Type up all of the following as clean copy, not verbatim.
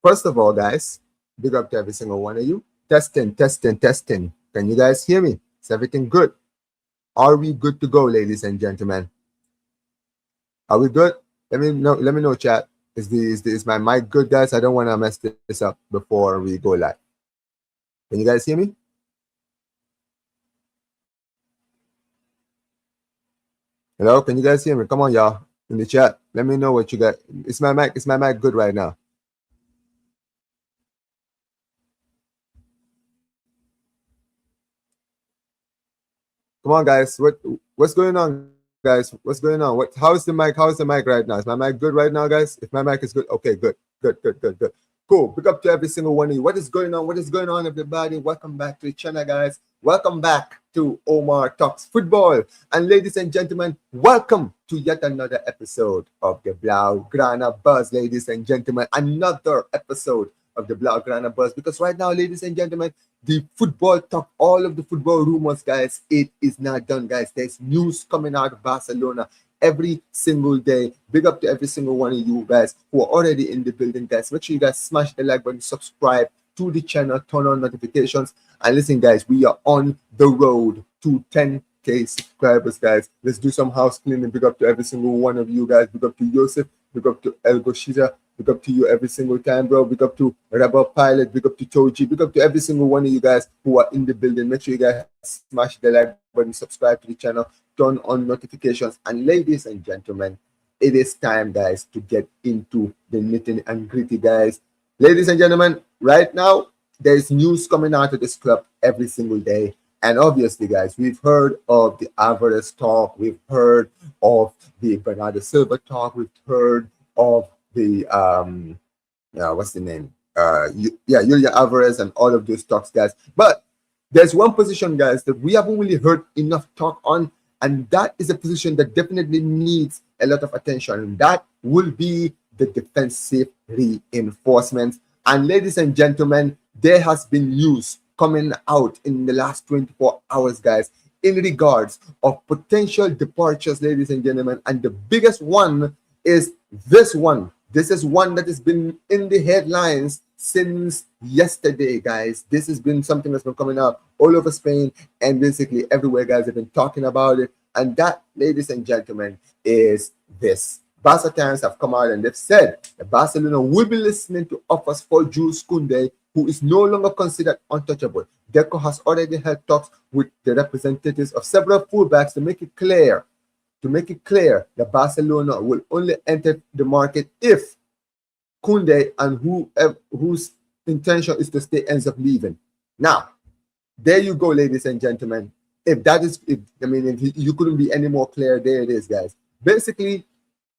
First of all, guys, big up to every single one of you. Testing, testing, testing. Can you guys hear me? Is everything good? Are we good to go, ladies and gentlemen? Are we good? Let me know. Let me know, chat. Is my mic good, guys? I don't want to mess this up before we go live. Can you guys hear me? Hello, can you guys hear me? Come on, y'all, in the chat. Let me know what you got. Is my mic good right now? Come on, guys. What's going on, guys? What's going on? How's the mic? How's the mic right now? Is my mic good right now, guys? If my mic is good, okay, good. Cool. Big up to every single one of you. What is going on? What is going on, everybody? Welcome back to the channel, guys. Welcome back to Omar Talks Football. And ladies and gentlemen, welcome to yet another episode of the Blaugrana Buzz, ladies and gentlemen. Another episode of the Blaugrana Buzz. Because right now, ladies and gentlemen, the football talk, all of the football rumors, guys, it is not done, guys. There's news coming out of Barcelona every single day. Big up to every single one of you guys who are already in the building, guys. Make sure you guys smash the like button, subscribe to the channel, turn on notifications. And listen, guys, we are on the road to 10K subscribers, guys. Let's do some house cleaning. Big up to every single one of you guys. Big up to Joseph. Big up to El Goshita. Big up to you every single time, bro. Big up to Rebel Pilot. Big up to Toji. Big up to every single one of you guys who are in the building. Make sure you guys smash the like button, subscribe to the channel, turn on notifications. And ladies and gentlemen, it is time, guys, to get into the nitty and gritty, guys. Ladies and gentlemen, right now, there's news coming out of this club every single day. And obviously, guys, we've heard of the Álvarez talk. We've heard of the Bernardo Silva talk. We've heard of the what's the name? Julián Álvarez and all of those talks, guys. But there's one position, guys, that we haven't really heard enough talk on, and that is a position that definitely needs a lot of attention, and that will be the defensive reinforcements. And ladies and gentlemen, there has been news coming out in the last 24 hours, guys, in regards of potential departures, ladies and gentlemen. And the biggest one is this one. This is one that has been in the headlines since yesterday, guys. This has been something that's been coming out all over Spain and basically everywhere, guys, have been talking about it. And that, ladies and gentlemen, is this. Barca Times have come out and they've said that Barcelona will be listening to offers for Jules Koundé, who is no longer considered untouchable. Deco has already held talks with the representatives of several fullbacks to make it clear that Barcelona will only enter the market if Koundé and whose intention is to stay ends up leaving. Now, there you go, ladies and gentlemen. If you couldn't be any more clear, there it is, guys. Basically,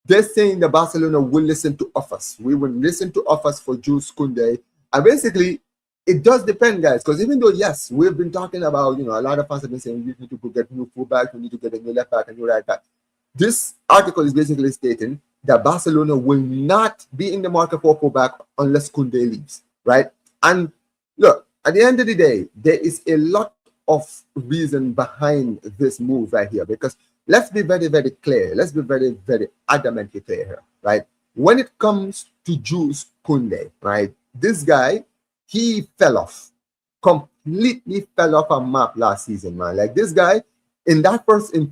they're saying that Barcelona will listen to offers. We will listen to offers for Jules Koundé. And basically, it does depend, guys, because even though, yes, we've been talking about, a lot of fans have been saying we need to go get new fullback, we need to get a new left back and new right back. This article is basically stating that Barcelona will not be in the market for fullback unless Koundé leaves, right? And look, at the end of the day, there is a lot of reason behind this move right here, because let's be very, very clear. Let's be very, very adamantly clear here, right? When it comes to Jules Koundé, right, this guy, he fell off, completely fell off a map last season, man. Like this guy, in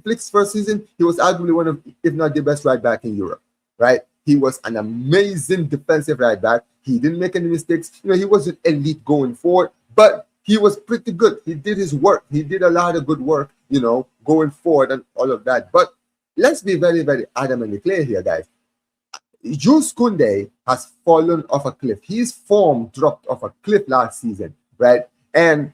Flick's first season, he was arguably one of, if not the best right back in Europe, right? He was an amazing defensive right back. He didn't make any mistakes. He wasn't elite going forward, but he was pretty good. He did his work. He did a lot of good work, going forward and all of that. But let's be very, very adamantly clear here, guys. Jules Koundé has fallen off a cliff. His form dropped off a cliff last season, right? And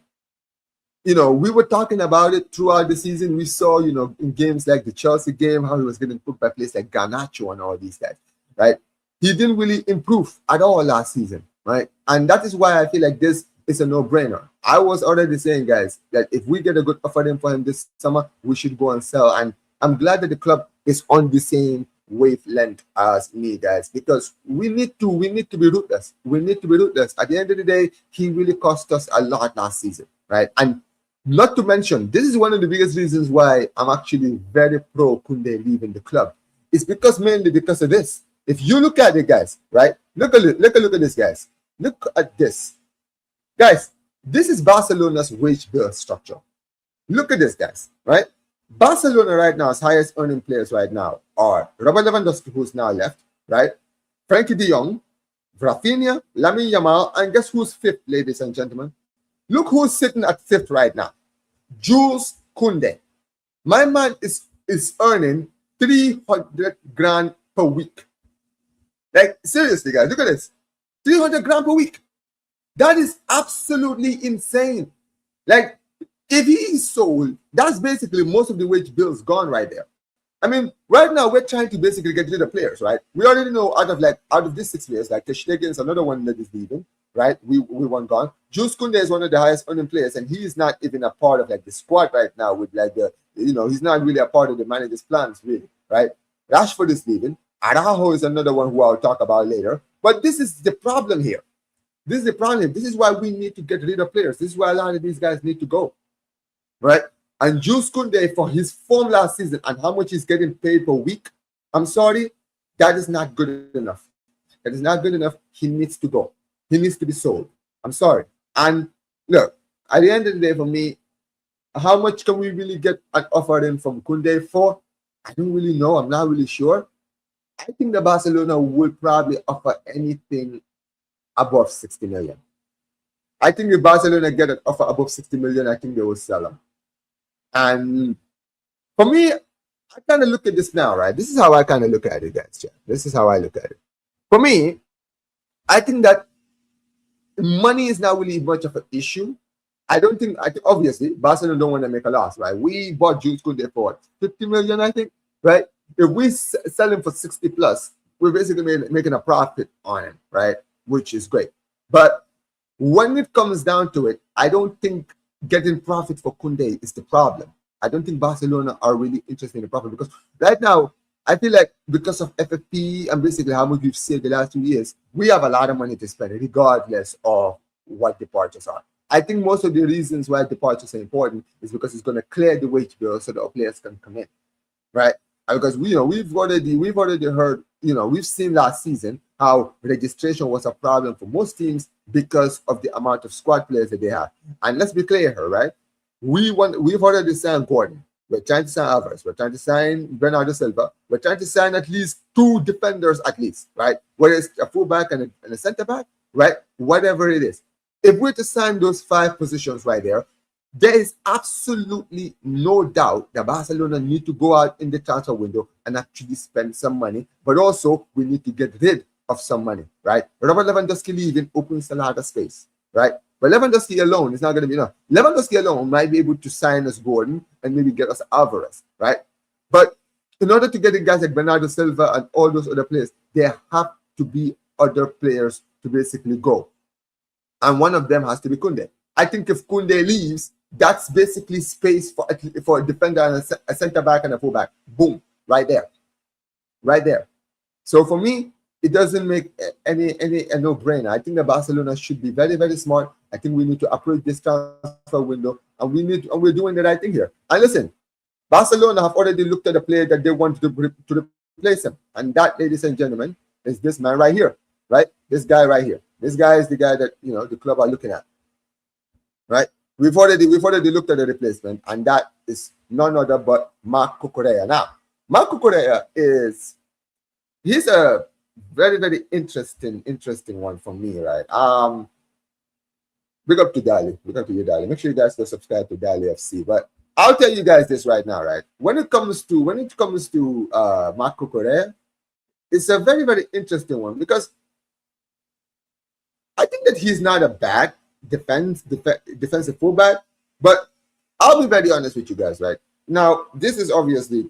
we were talking about it throughout the season. We saw, in games like the Chelsea game, how he was getting put by players like Garnacho and all these guys, right? He didn't really improve at all last season, right? And that is why I feel like this is a no-brainer. I was already saying, guys, that if we get a good offer for him this summer, we should go and sell. And I'm glad that the club is on the same wavelength as me, guys, because we need to be ruthless. We need to be ruthless. At the end of the day, he really cost us a lot last season, right? And not to mention, this is one of the biggest reasons why I'm actually very pro Koundé leaving the club. It's mainly because of this. If you look at it, guys, right? Look at this, guys. Look at this. Guys, this is Barcelona's wage bill structure. Look at this, guys, right? Barcelona right now's highest earning players right now are Robert Lewandowski, who's now left, right? Frankie de Jong, Rafinha, Lamine Yamal, and guess who's fifth, ladies and gentlemen? Look who's sitting at fifth right now. Jules Koundé. My man is earning 300 grand per week. Like, seriously, guys, look at this. 300 grand per week. That is absolutely insane. Like, if he is sold, that's basically most of the wage bills gone right there. I mean, right now we're trying to basically get rid of players, right? We already know out of these 6 players, like Stegen is another one that is leaving, right? We want gone. Jules Koundé is one of the highest earning players, and he is not even a part of like the squad right now. With like the, he's not really a part of the manager's plans, really, right? Rashford is leaving. Araujo is another one who I'll talk about later. But this is the problem here. This is the problem. This is why we need to get rid of players. This is why a lot of these guys need to go, right? And Jules Koundé, for his form last season and how much he's getting paid per week, I'm sorry, that is not good enough. That is not good enough. He needs to go. He needs to be sold. I'm sorry. And look, at the end of the day, for me, how much can we really get an offer in from Koundé for? I don't really know. I'm not really sure. I think the Barcelona will probably offer anything above 60 million. I think if Barcelona get an offer above 60 million, I think they will sell him. And for me, I kind of look at this now, right? This is how I kind of look at it, guys. Yeah. This is how I look at it. For me, I think that money is not really much of an issue. I think obviously Barcelona don't want to make a loss, right? We bought Jules Koundé for what, 50 million, I think, right? If we sell him for 60 plus, we're basically making a profit on him, right? Which is great. But when it comes down to it, I don't think getting profit for Koundé is the problem. I don't think Barcelona are really interested in the profit, because right now, I feel like because of FFP and basically how much we've saved the last 2 years, we have a lot of money to spend regardless of what departures are. I think most of the reasons why departures are important is because it's going to clear the wage bill so that our players can come in, right? And because we've already heard, we've seen last season how registration was a problem for most teams because of the amount of squad players that they have. And let's be clear here, right? We've already signed Gordon. We're trying to sign Álvarez. We're trying to sign Bernardo Silva. We're trying to sign at least 2 defenders at least, right? Whether it's a fullback and a center back, right? Whatever it is. If we're to sign those 5 positions right there, there is absolutely no doubt that Barcelona need to go out in the transfer window and actually spend some money, but also we need to get rid of some money, right? Robert Lewandowski leaving opens a lot of space, right? But Lewandowski alone is not going to be enough. Lewandowski alone might be able to sign us Gordon and maybe get us Álvarez, right? But in order to get the guys like Bernardo Silva and all those other players, there have to be other players to basically go. And one of them has to be Koundé. I think if Koundé leaves, that's basically space for a defender and a center back and a fullback. Boom, right there. Right there. So for me, it doesn't make a no-brainer. I think that Barcelona should be very, very smart. I think we need to approach this transfer window, and we're doing the right thing here. And listen, Barcelona have already looked at the player that they want to replace him, and that, ladies and gentlemen, is this man right here, right? This guy right here. This guy is the guy that the club are looking at, right? We've already looked at the replacement, and that is none other but Marc Cucurella. Now, Marc Cucurella he's a very, very interesting one for me, right? Big up to Dali. Big up to you, Dali. Make sure you guys go subscribe to Dali FC. But I'll tell you guys this right now, right? When it comes to Marc Cucurella, it's a very, very interesting one, because I think that he's not a bad defensive fullback, but I'll be very honest with you guys, right? Now, this is obviously,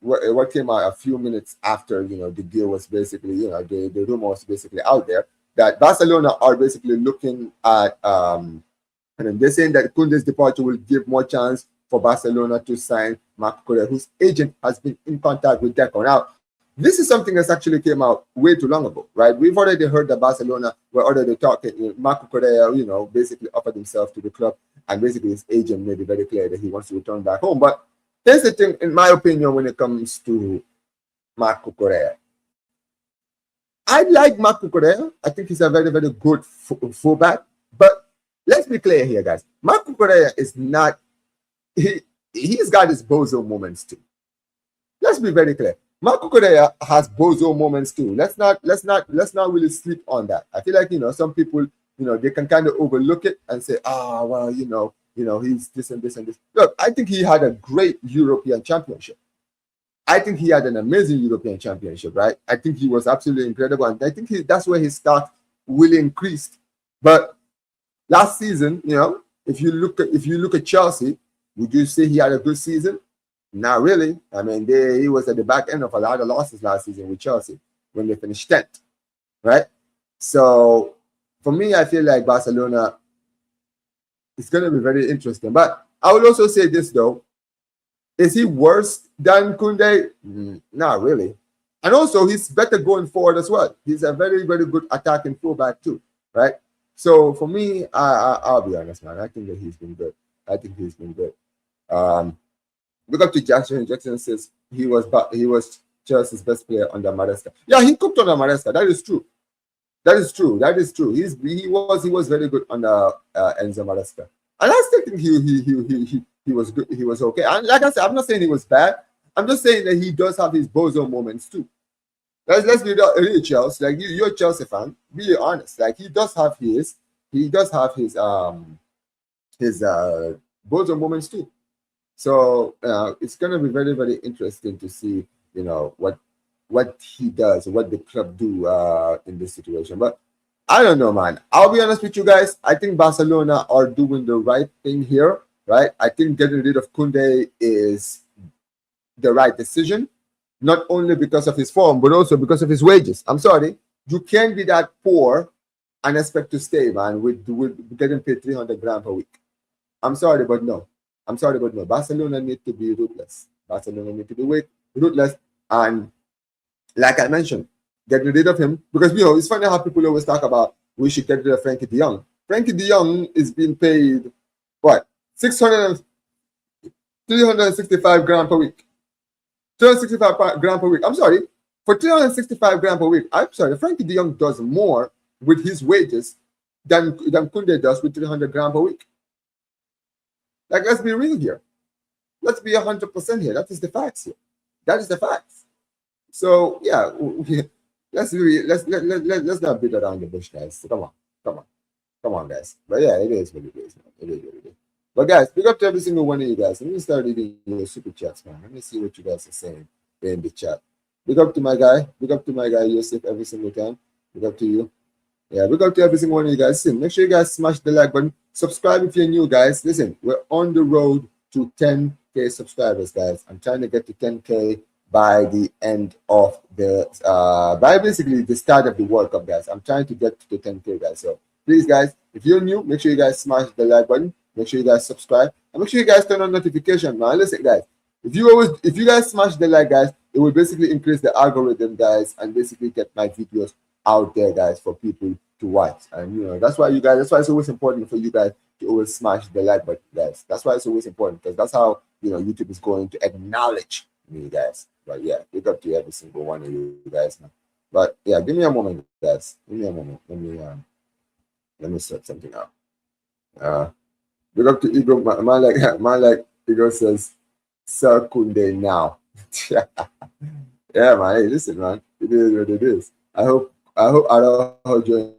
what came out a few minutes after, the deal was basically, the rumor was basically out there that Barcelona are basically looking at, and they're saying that Koundé's departure will give more chance for Barcelona to sign Marc Cucurella, whose agent has been in contact with Deco. Now, this is something that's actually came out way too long ago, right? We've already heard that Barcelona were already talking. Marc Cucurella, basically offered himself to the club, and basically his agent made it very clear that he wants to return back home. But here's the thing, in my opinion, when it comes to Marc Cucurella, I like Marco Correa. I think he's a very, very good fullback. But let's be clear here, guys. Marco Correa is not, he's got his bozo moments too. Let's be very clear. Marco Correa has bozo moments too. Let's not really sleep on that. I feel like, some people, they can kind of overlook it and say, well, he's this and this and this. Look, I think he had a great European championship. I think he had an amazing European championship, right? I think he was absolutely incredible. And I think that's where his stock really increased. But last season, if you look at Chelsea, would you say he had a good season? Not really. I mean, he was at the back end of a lot of losses last season with Chelsea when they finished 10th, right? So for me, I feel like Barcelona is going to be very interesting. But I would also say this, though. Is he worse than Koundé? Not really. And also, he's better going forward as well. He's a very, very good attacking fullback too, right? So for me, I'll be honest, man. I think that he's been good. I think he's been good. Look up to Jackson. Jackson says he was Chelsea's best player under Maresca. Yeah, he cooked under Maresca. That is true. That is true. That is true. He was very good under Enzo Maresca. And I still think he was good. He was okay. And like I said, I'm not saying he was bad. I'm just saying that he does have his bozo moments too. Let's be real, Chelsea. Like you're a Chelsea fan. Be honest. Like he does have his bozo moments too. So it's gonna be very, very interesting to see, what he does, what the club do in this situation. But I don't know, man. I'll be honest with you guys. I think Barcelona are doing the right thing here, right? I think getting rid of Koundé is the right decision, not only because of his form, but also because of his wages. I'm sorry. You can't be that poor and expect to stay, man, with getting paid 300 grand per week. I'm sorry, but no. Barcelona need to be ruthless. Barcelona need to be ruthless. And like I mentioned, getting rid of him, because it's funny how people always talk about we should get rid of Frankie de Jong. Frankie de Jong is being paid what? 365 grand per week. 365 grand per week. I'm sorry. For 365 grand per week, I'm sorry, Frankie de Jong does more with his wages than Koundé does with 300 grand per week. Like, let's be real here. Let's be 100% here. That is the facts here. That is the facts. So yeah, let's not beat around the bush, guys. Come on, guys. But yeah, it is what it is, man. It is what it is. But guys, big up to every single one of you guys. Let me start reading your super chats, man. Let me see what you guys are saying in the chat. Big up to my guy. Big up to my guy, Yosef, every single time. Big up to you. Yeah, big up to every single one of you guys. Listen, make sure you guys smash the like button. Subscribe if you're new, guys. Listen, we're on the road to 10K subscribers, guys. I'm trying to get to 10K by the end of by basically the start of the World Cup, guys. I'm trying to get to the 10K, guys. So please, guys, if you're new, make sure you guys smash the like button. Make sure you guys subscribe. And make sure you guys turn on notification, man. Listen, guys, if you guys smash the like, guys, it will basically increase the algorithm, guys, and basically get my videos out there, guys, for people to watch. And that's why it's always important for you guys to always smash the like button, guys. That's why it's always important, because that's how YouTube is going to acknowledge me, guys. But yeah, big up to every single one of you guys, man. But yeah, give me a moment, guys. Give me a moment. Let me set something up. Big up to Ego, man like Ego says, sell Koundé now. Yeah, man. Hey, listen, man. It is what it is. I hope Araujo joins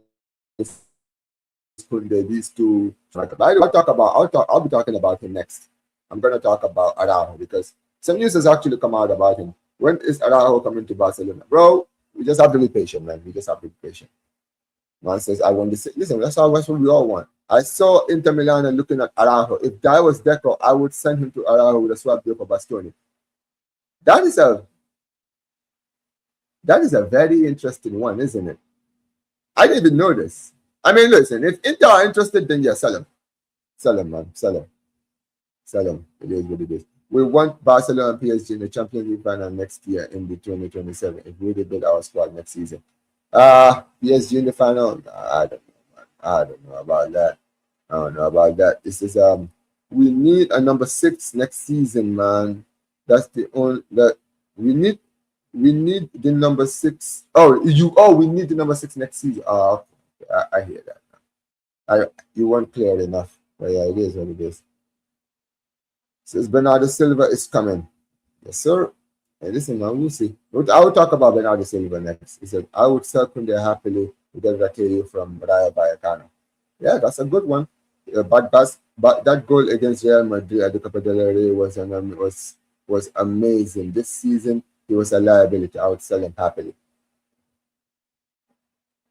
Koundé. These two. I'll be talking about him next. I'm gonna talk about Araujo because some news has actually come out about him. When is Araujo coming to Barcelona, bro? We just have to be patient, man. We just have to be patient. Man says, I want to say, listen, that's what we all want. I saw Inter Milan looking at Araujo. If that was Deco, I would send him to Araujo with a swap deal for Bastoni. That is a very interesting one, isn't it? I didn't even know this. I mean, listen, if Inter are interested, then yeah, sell him. Sell him, man. Sell him. Sell him. It is what it is. We want Barcelona and PSG in the Champions League final next year in the 2027 if we build our squad next season. PSG in the final? I don't know, man. I don't know about that. I don't know about that. This is we need a number 6 next season, man. That's the only that we need. we need the number 6. We need the number 6 next season. I hear that. You weren't clear enough. But yeah, it is what it is. Says Bernardo Silva is coming. Yes, sir. Hey, listen, man, we'll see. I will talk about Bernardo Silva next. He said, I would sell Koundé happily to get Rakitic from Rayo Vallecano. Yeah, that's a good one. But that goal against Real Madrid at the Copa del Rey was amazing. This season, he was a liability. I would sell him happily.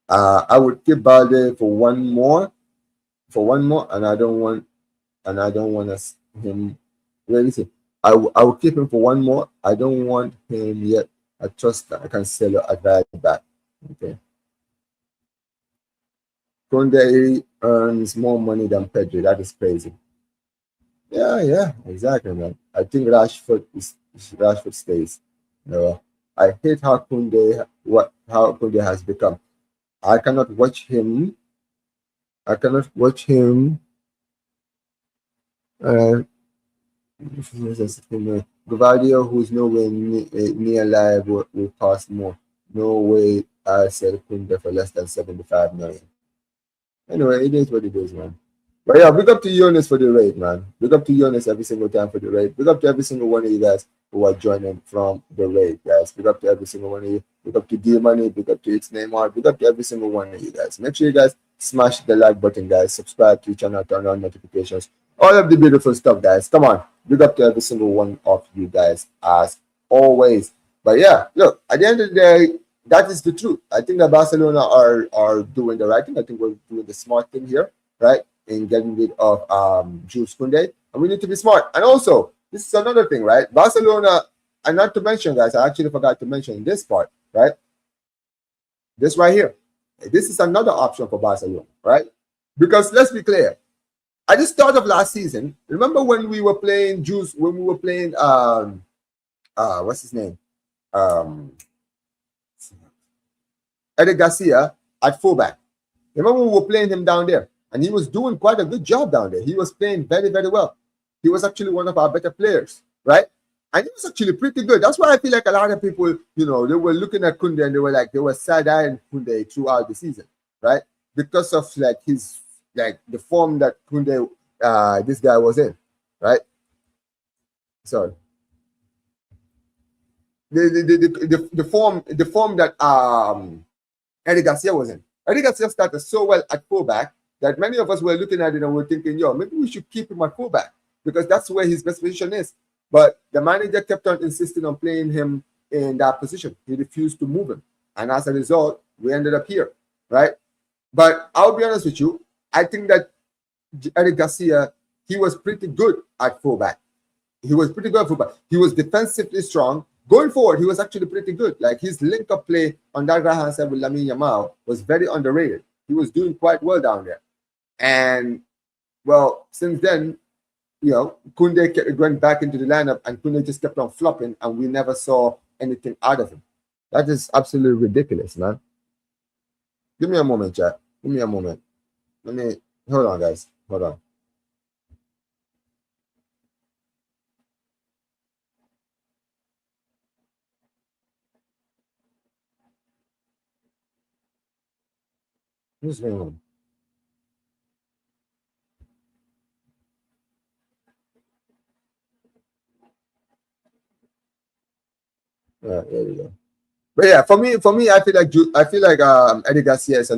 I would keep Balde for one more, and I don't want him. Let me see. I will keep him for one more. I don't want him yet. I trust that I can sell it at value back. Okay. Koundé earns more money than Pedro. That is crazy. Yeah, exactly, man. I think Rashford stays. I hate how Koundé has become. I cannot watch him. Guardia, who's nowhere near live, will cost more. No way I sell Koundé for less than 75 million. Anyway, it is what it is, man. But yeah, big up to Jonas for the raid, man. Big up to Jonas every single time for the raid. Big up to every single one of you guys who are joining from the raid, guys. Big up to every single one of you. Big up to D-Money. Big up to It's Neymar. Big up to every single one of you guys. Make sure you guys smash the like button, guys. Subscribe to the channel, turn on notifications. All of the beautiful stuff, guys. Come on. Big up to every single one of you guys, as always. But yeah, look, at the end of the day, that is the truth. I think that Barcelona are doing the right thing. I think we're doing the smart thing here, right? In getting rid of Jules Koundé. And we need to be smart. And also, this is another thing, right? Barcelona, and not to mention, guys, I actually forgot to mention this part, right? This right here. This is another option for Barcelona, right? Because let's be clear. At the start of last season, remember when we were playing what's his name? Eric Garcia at fullback. Remember we were playing him down there, and he was doing quite a good job down there. He was playing very, very well. He was actually one of our better players, right? And he was actually pretty good. That's why I feel like a lot of people, they were looking at Koundé and they were side-eyeing Koundé throughout the season, right? Because of the form that Koundé, this guy was in, right? Sorry. The form that Eric Garcia was in. Eric Garcia started so well at fullback that many of us were looking at it and were thinking, maybe we should keep him at fullback because that's where his best position is. But the manager kept on insisting on playing him in that position. He refused to move him. And as a result, we ended up here, right? But I'll be honest with you, I think that Eric Garcia, he was pretty good at fullback. He was pretty good at fullback. He was defensively strong. Going forward, he was actually pretty good. Like his link-up play on that right-hand side with Lamine Yamal was very underrated. He was doing quite well down there. And, well, since then, Koundé went back into the lineup and Koundé just kept on flopping and we never saw anything out of him. That is absolutely ridiculous, man. Give me a moment, chat. Give me a moment. Hold on, guys. Hold on. What's going on? There we go. But yeah, for me, I feel like Eddie Garcia is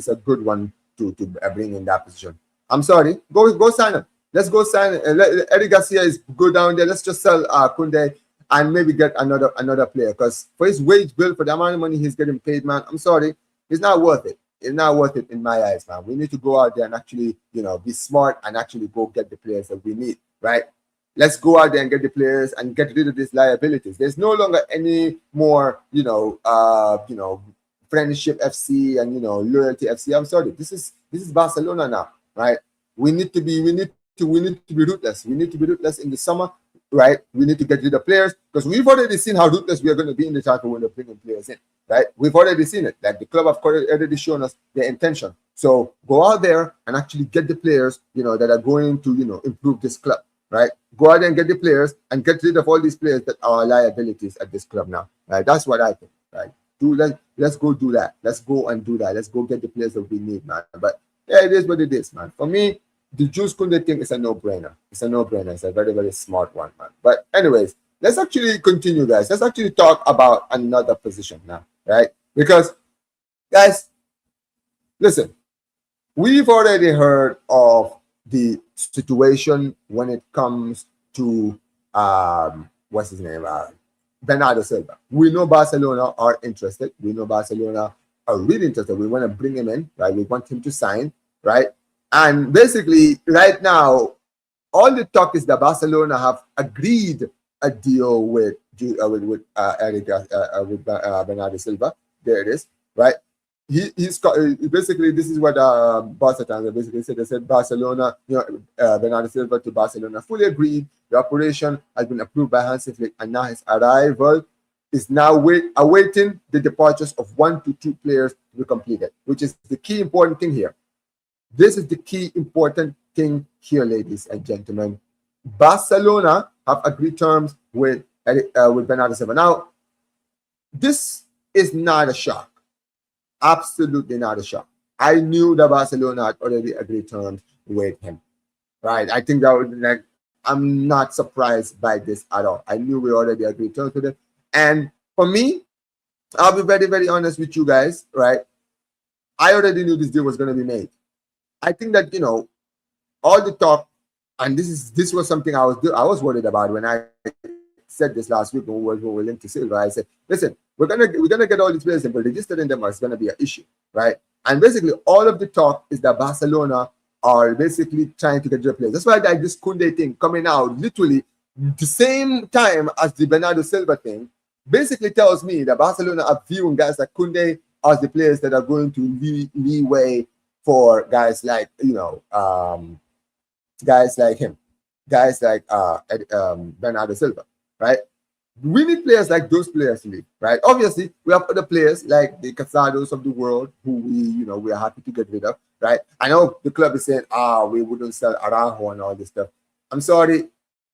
a good one to bring in that position. I'm sorry, go sign him. Let's go sign it. Eddie Garcia is good down there. Let's just sell Koundé and maybe get another player because for his wage bill, for the amount of money he's getting paid, man, I'm sorry, it's not worth it. It's not worth it in my eyes, man. We need to go out there and actually, be smart and actually go get the players that we need, right? Let's go out there and get the players and get rid of these liabilities. There's no longer any more, friendship FC and loyalty FC. I'm sorry. This is Barcelona now, right? We need to be ruthless. We need to be ruthless in the summer, right? We need to get rid of players because we've already seen how ruthless we are going to be in the transfer window bringing players in, right? We've already seen it. Like the club have already shown us their intention. So go out there and actually get the players, that are going to, improve this club. right? Go out and get the players and get rid of all these players that are liabilities at this club now, right? That's what I think, right? Let's go do that. Let's go and do that. Let's go get the players that we need, man. But yeah, it is what it is, man. For me, the Jules Koundé thing is a no-brainer. It's a no-brainer. It's a very, very smart one, man. But anyways, let's actually continue, guys. Let's actually talk about another position now, right? Because, guys, listen, we've already heard of the situation when it comes to, what's his name? Bernardo Silva. We know Barcelona are interested. We know Barcelona are really interested. We want to bring him in, right? We want him to sign, right? And basically, right now, all the talk is that Barcelona have agreed a deal with Bernardo Silva. There it is, right? He's basically, this is what Barca fans basically said. They said Barcelona, Bernardo Silva to Barcelona fully agreed. The operation has been approved by Hansi Flick, and now his arrival is now awaiting the departures of 1 to 2 players to be completed, which is the key important thing here. This is the key important thing here, ladies and gentlemen. Barcelona have agreed terms with Bernardo Silva. Now, this is not a shock. Absolutely not a shock. I knew that Barcelona had already agreed terms with him, right? I think that would, like, I'm not surprised by this at all. I knew we already agreed terms with him. And for me, I'll be very, very honest with you guys, right? I already knew this deal was going to be made. I think that, all the talk, and this was something I was worried about when I said this last week when we were linked to Silva. I said, listen, we're gonna get all these players in, but registering them is gonna be an issue, right? And basically, all of the talk is that Barcelona are basically trying to get their players. That's why like this Koundé thing coming out literally the same time as the Bernardo Silva thing basically tells me that Barcelona are viewing guys like Koundé as the players that are going to leeway for guys like guys like him, guys like Bernardo Silva, right? We need players like those players to leave, right? Obviously, we have other players like the Casados of the world who we are happy to get rid of, right? I know the club is saying, we wouldn't sell Araujo and all this stuff. I'm sorry,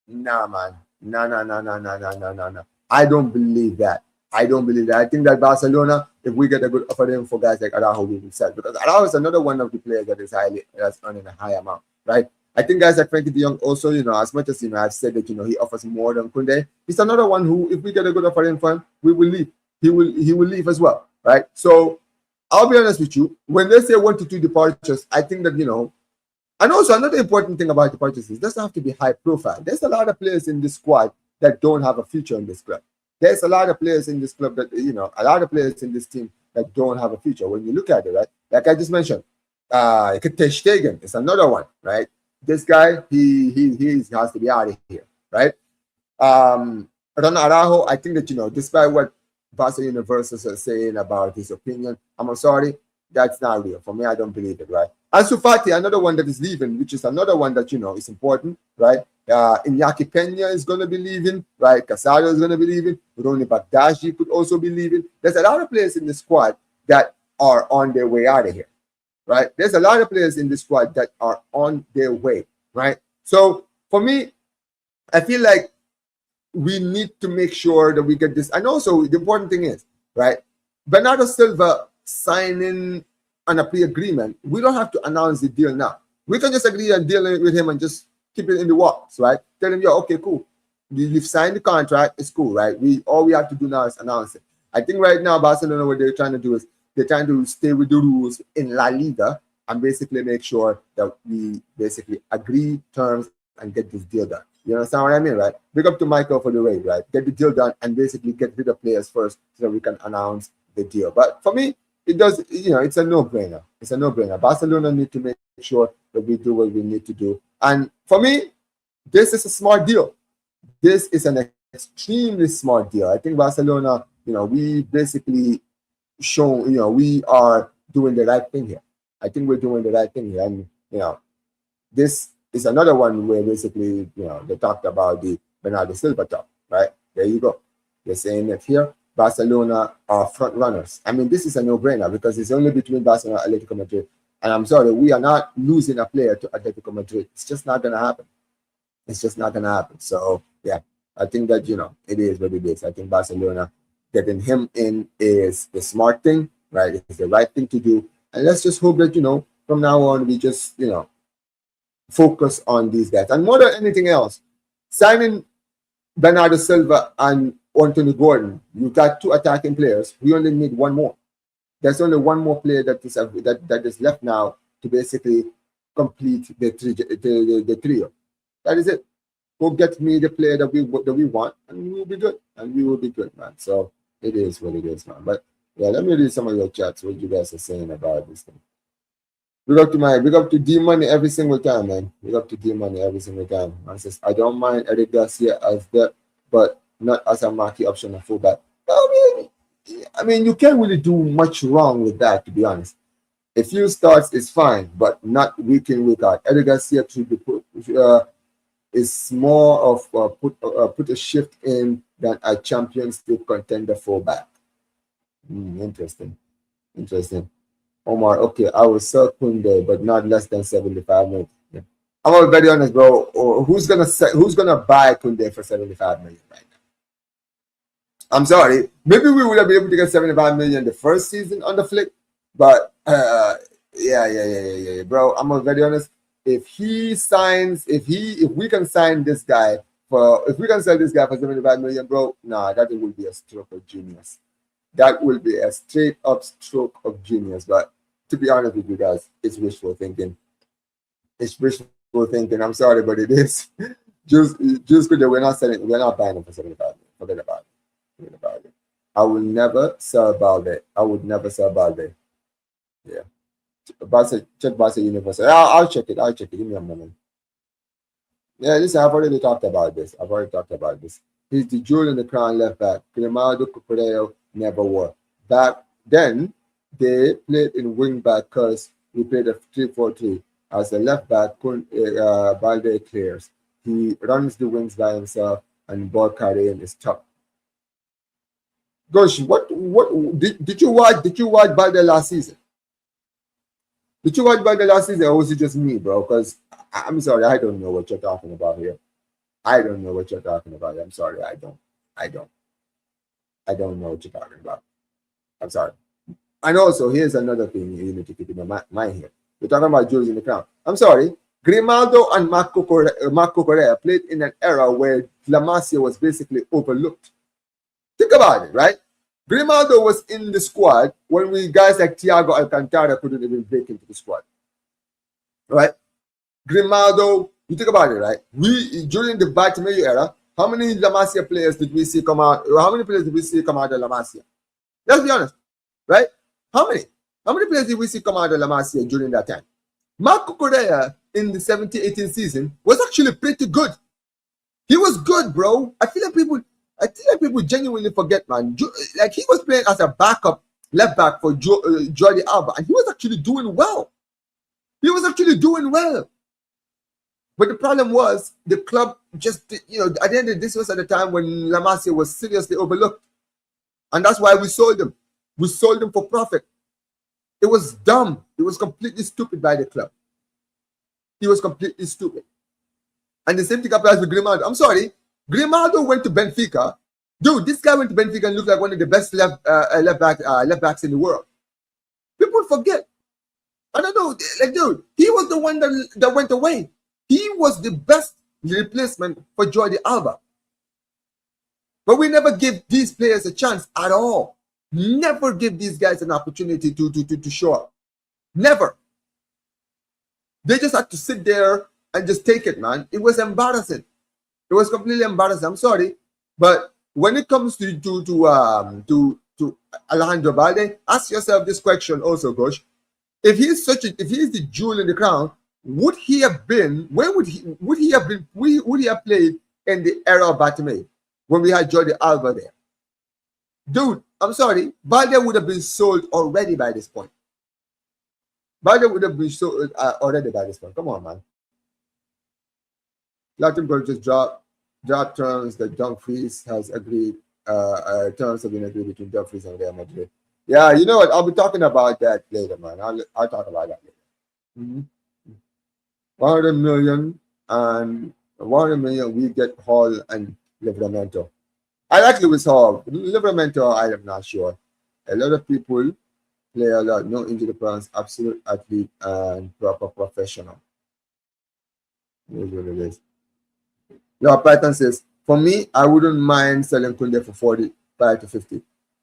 nah, man, no. I don't believe that. I think that Barcelona, if we get a good offer in for guys like Araujo, we will sell, because Araujo is another one of the players that's earning a high amount, right? I think guys like Frankie de Jong also, as much as I've said that he offers more than Koundé, he's another one who, if we get a good offer in for him, we will leave. He will leave as well, right? So I'll be honest with you. When they say 1 to 2 departures, I think that and also another important thing about departures is it doesn't have to be high profile. There's a lot of players in this squad that don't have a future in this club. There's a lot of players in this club that a lot of players in this team that don't have a future. When you look at it, right? Like I just mentioned, Ter Stegen is another one, right? This guy, he has to be out of here, right? Ron Araujo, I think that, despite what Barca Universes are saying about his opinion, I'm sorry, that's not real. For me, I don't believe it, right? Ansu Fati, another one that is leaving, which is another one that, is important, right? Iñaki Peña is going to be leaving, right? Casado is going to be leaving. Ronny Bagdashi could also be leaving. There's a lot of players in the squad that are on their way out of here. Right, there's a lot of players in this squad that are on their way, right? So for me, I feel like we need to make sure that we get this. And also, the important thing is, right, Bernardo Silva signing on a pre-agreement. We don't have to announce the deal now. We can just agree on dealing with him and just keep it in the works, right? Tell him, okay, cool. You've signed the contract. It's cool, right? All we have to do now is announce it. I think right now Barcelona, what they're trying to do is they're trying to stay with the rules in La Liga and basically make sure that we basically agree terms and get this deal done. You understand what I mean, right? Big up to Michael for the raid, right? Get the deal done and basically get rid of players first so that we can announce the deal. But for me, it does, it's a no-brainer. It's a no-brainer. Barcelona need to make sure that we do what we need to do. And for me, this is a smart deal. This is an extremely smart deal. I think Barcelona, we basically show, we are doing the right thing here. I think we're doing the right thing here. And, this is another one where basically, they talked about the Bernardo Silva talk, right? There you go. They're saying that here, Barcelona are front runners. I mean, this is a no-brainer because it's only between Barcelona and Atletico Madrid. And I'm sorry, we are not losing a player to Atletico Madrid. It's just not going to happen. It's just not gonna happen. So yeah, I think that it is what it is. I think Barcelona getting him in is the smart thing, right? It's the right thing to do. And let's just hope that from now on we just focus on these guys. And more than anything else, signing Bernardo Silva and Anthony Gordon, you got two attacking players. We only need one more. There's only one more player that is left now to basically complete the trio. That is it. Go get me the player that we want, and we will be good. And we will be good, man. So it is what it is, man. But yeah, let me read some of your chats. What you guys are saying about this thing. Big up to D Money every single time, man. Big up to D Money every single time. Man says, I don't mind Eric Garcia as that, but not as a marquee option of fullback. I mean, you can't really do much wrong with that, to be honest. A few starts is fine, but not week in, week out. Eric Garcia should be is more of put a shift in than a Champions League contender fullback. Interesting. Omar, okay, I will sell Koundé, but not less than 75 million. Yeah. I'm gonna be very honest, bro. Who's gonna buy Koundé for 75 million right now? I'm sorry. Maybe we would have been able to get 75 million the first season on the flick, but yeah, bro. I'm gonna be very honest. If we can sign this guy if we can sell this guy for 75 million, bro, nah, that will be a stroke of genius. That will be a straight up stroke of genius. But to be honest with you guys, it's wishful thinking. I'm sorry, but it is. Just because we're not buying him for 75 million. Forget about it. I will never sell Balde. Yeah. Check Barca Universal. I'll check it. Give me a moment. Yeah, listen, I've already talked about this. He's the jewel in the crown left back. Bernardo Silva never wore. Back then, they played in wing back because we played a 3-4-3. As a left back, Balde clears. He runs the wings by himself, and ball carrying is tough. Gosh, what did you watch Balde last season? Did you watch Balde last season, or was it just me, bro? Because I'm sorry, I don't know what you're talking about here. I'm sorry, I don't know what you're talking about. I'm sorry. And also, here's another thing you need to keep in mind here. We're talking about Jules in the crown. I'm sorry. Grimaldo and Marco Correa played in an era where La Masia was basically overlooked. Think about it, right? Grimaldo was in the squad when guys like Thiago Alcantara couldn't even break into the squad. Right? Grimaldo, you think about it, right? During the Bartomeu era, how many La Masia players did we see come out? How many players did we see come out of La Masia? Let's be honest, right? How many players did we see come out of La Masia during that time? Marco Correa in the 17-18 season was actually pretty good. He was good, bro. I feel like people genuinely forget, man. Like, he was playing as a backup left back for Jordi Alba, and he was actually doing well. But the problem was the club just, at the end of this was at the time when La Masia was seriously overlooked. And that's why we sold him. We sold him for profit. It was dumb. It was completely stupid by the club. He was completely stupid. And the same thing applies with Grimaldo. I'm sorry. Grimaldo went to Benfica. Dude, this guy went to Benfica and looked like one of the best left backs in the world. People forget. I don't know. Like, dude, he was the one that went away. He was the best replacement for Jordi Alba. But we never give these players a chance at all. Never give these guys an opportunity to show up. Never. They just had to sit there and just take it, man. It was embarrassing. It was completely embarrassing. I'm sorry, but when it comes to Alejandro Balde, ask yourself this question also, Gosh. If he's the jewel in the crown, would he have been? Where would he have been? Would he have played in the era of Bartomeu when we had Jordi Alba there? Dude, I'm sorry, Balde would have been sold already by this point. Come on, man. Latin Gold just drop terms that Dumfries has agreed. Terms have been agreed between Dumfries and Real Madrid. Yeah, you know what? I'll be talking about that later, man. I'll talk about that later. 100 million and 100 million, we get Hall and Livramento. I like Lewis Hall. Livramento, I am not sure. A lot of people play a lot, no injury plans, absolute athlete, and proper professional. Here's what it is. Your Python says, for me, I wouldn't mind selling Koundé for 45 to 50.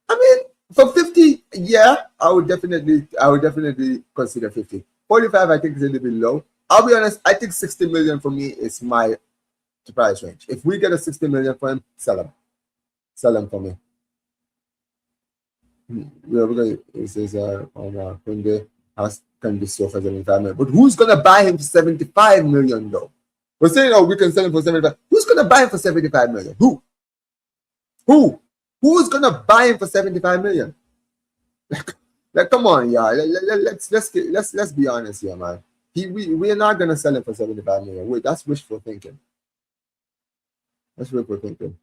I mean, for 50, yeah, I would definitely consider 50. 45, I think is a little bit low. I'll be honest, I think 60 million for me is my price range. If we get a 60 million for him, sell him. Sell him for me. Yeah, because it says Koundé can be sold for 75 million. But who's gonna buy him for 75 million though? We're saying, oh, we can sell him for 75. Who's gonna buy him for 75 million? Who? Who's gonna buy him for 75 million? Like come on, yeah. Let's be honest here, man. We are not gonna sell him for 75 million. Wait, that's wishful thinking. That's wishful thinking.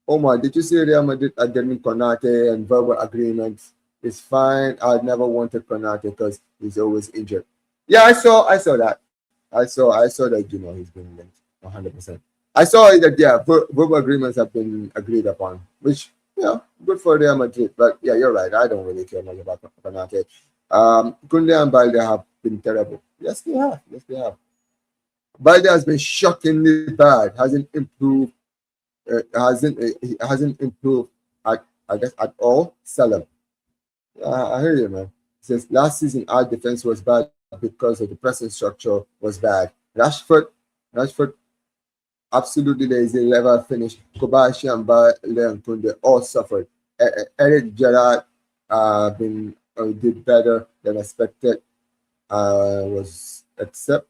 Omar, did you see Real Madrid are getting Konate and verbal agreements? It's fine. I never wanted Konate because he's always injured. Yeah, I saw that. I saw that, you know, he's been linked 100%. I saw that, yeah, verbal agreements have been agreed upon, which, yeah, good for Real Madrid. But yeah, you're right. I don't really care much about Konate. Koundé and Balde have been terrible. Yes, they have. Balde has been shockingly bad. Hasn't improved. He hasn't improved at all. Sell him. I hear you, man. Since last season, our defense was bad because of the pressing structure was bad. Rashford, absolutely lazy, never finished. Kobayashi and Balde and Koundé all suffered. Eric Gerrard did better than expected. Except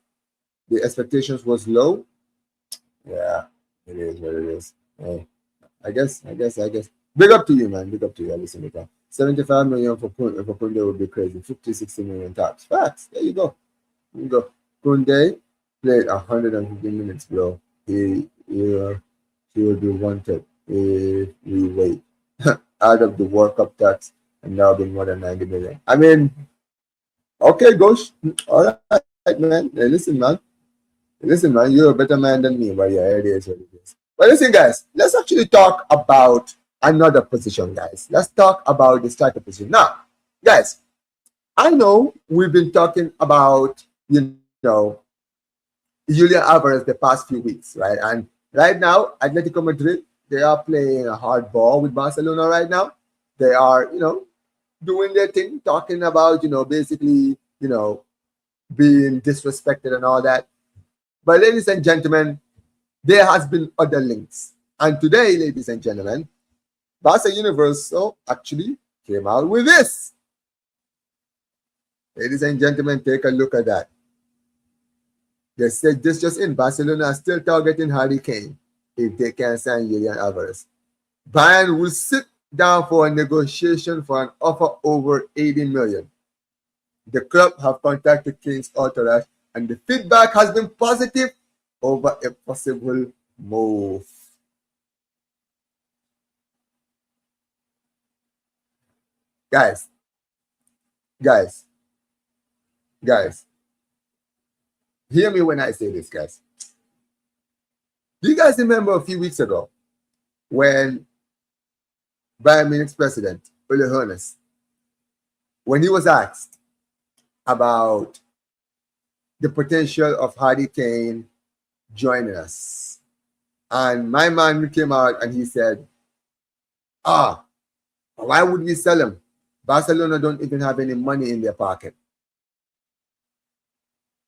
the expectations was low. Yeah, it is what it is. Hey, I guess. Big up to you, man. Big up to you. I listen to that. 75 million for Koundé would be crazy. 50, 60 million tops. Facts. There you go. Koundé played 150 minutes, bro. He will be wanted if we wait. Out of the World Cup tax and now been more than 90 million. I mean, okay, Gosh. All right, man. Hey, listen, man. You're a better man than me, but yeah, it is what it is. But listen, guys, let's actually talk about another position, guys. Let's talk about the striker position. Now, guys, I know we've been talking about, you know, Julián Álvarez the past few weeks, right? And right now, Atletico Madrid, they are playing a hard ball with Barcelona right now. They are, you know, doing their thing, talking about, you know, basically, you know, being disrespected and all that. But ladies and gentlemen, there has been other links. And today, ladies and gentlemen, Barca Universal actually came out with this. Ladies and gentlemen, take a look at that. They said this just in. Barcelona are still targeting Harry Kane if they can sign Julián Álvarez. Bayern will sit down for a negotiation for an offer over 80 million. The club have contacted Kane's entourage and the feedback has been positive over a possible move. Guys, hear me when I say this, guys. Do you guys remember a few weeks ago when Bayern Munich's president, Uli Hoeneß, when he was asked about the potential of Harry Kane joining us, and my man came out and he said, why would we sell him? Barcelona don't even have any money in their pocket.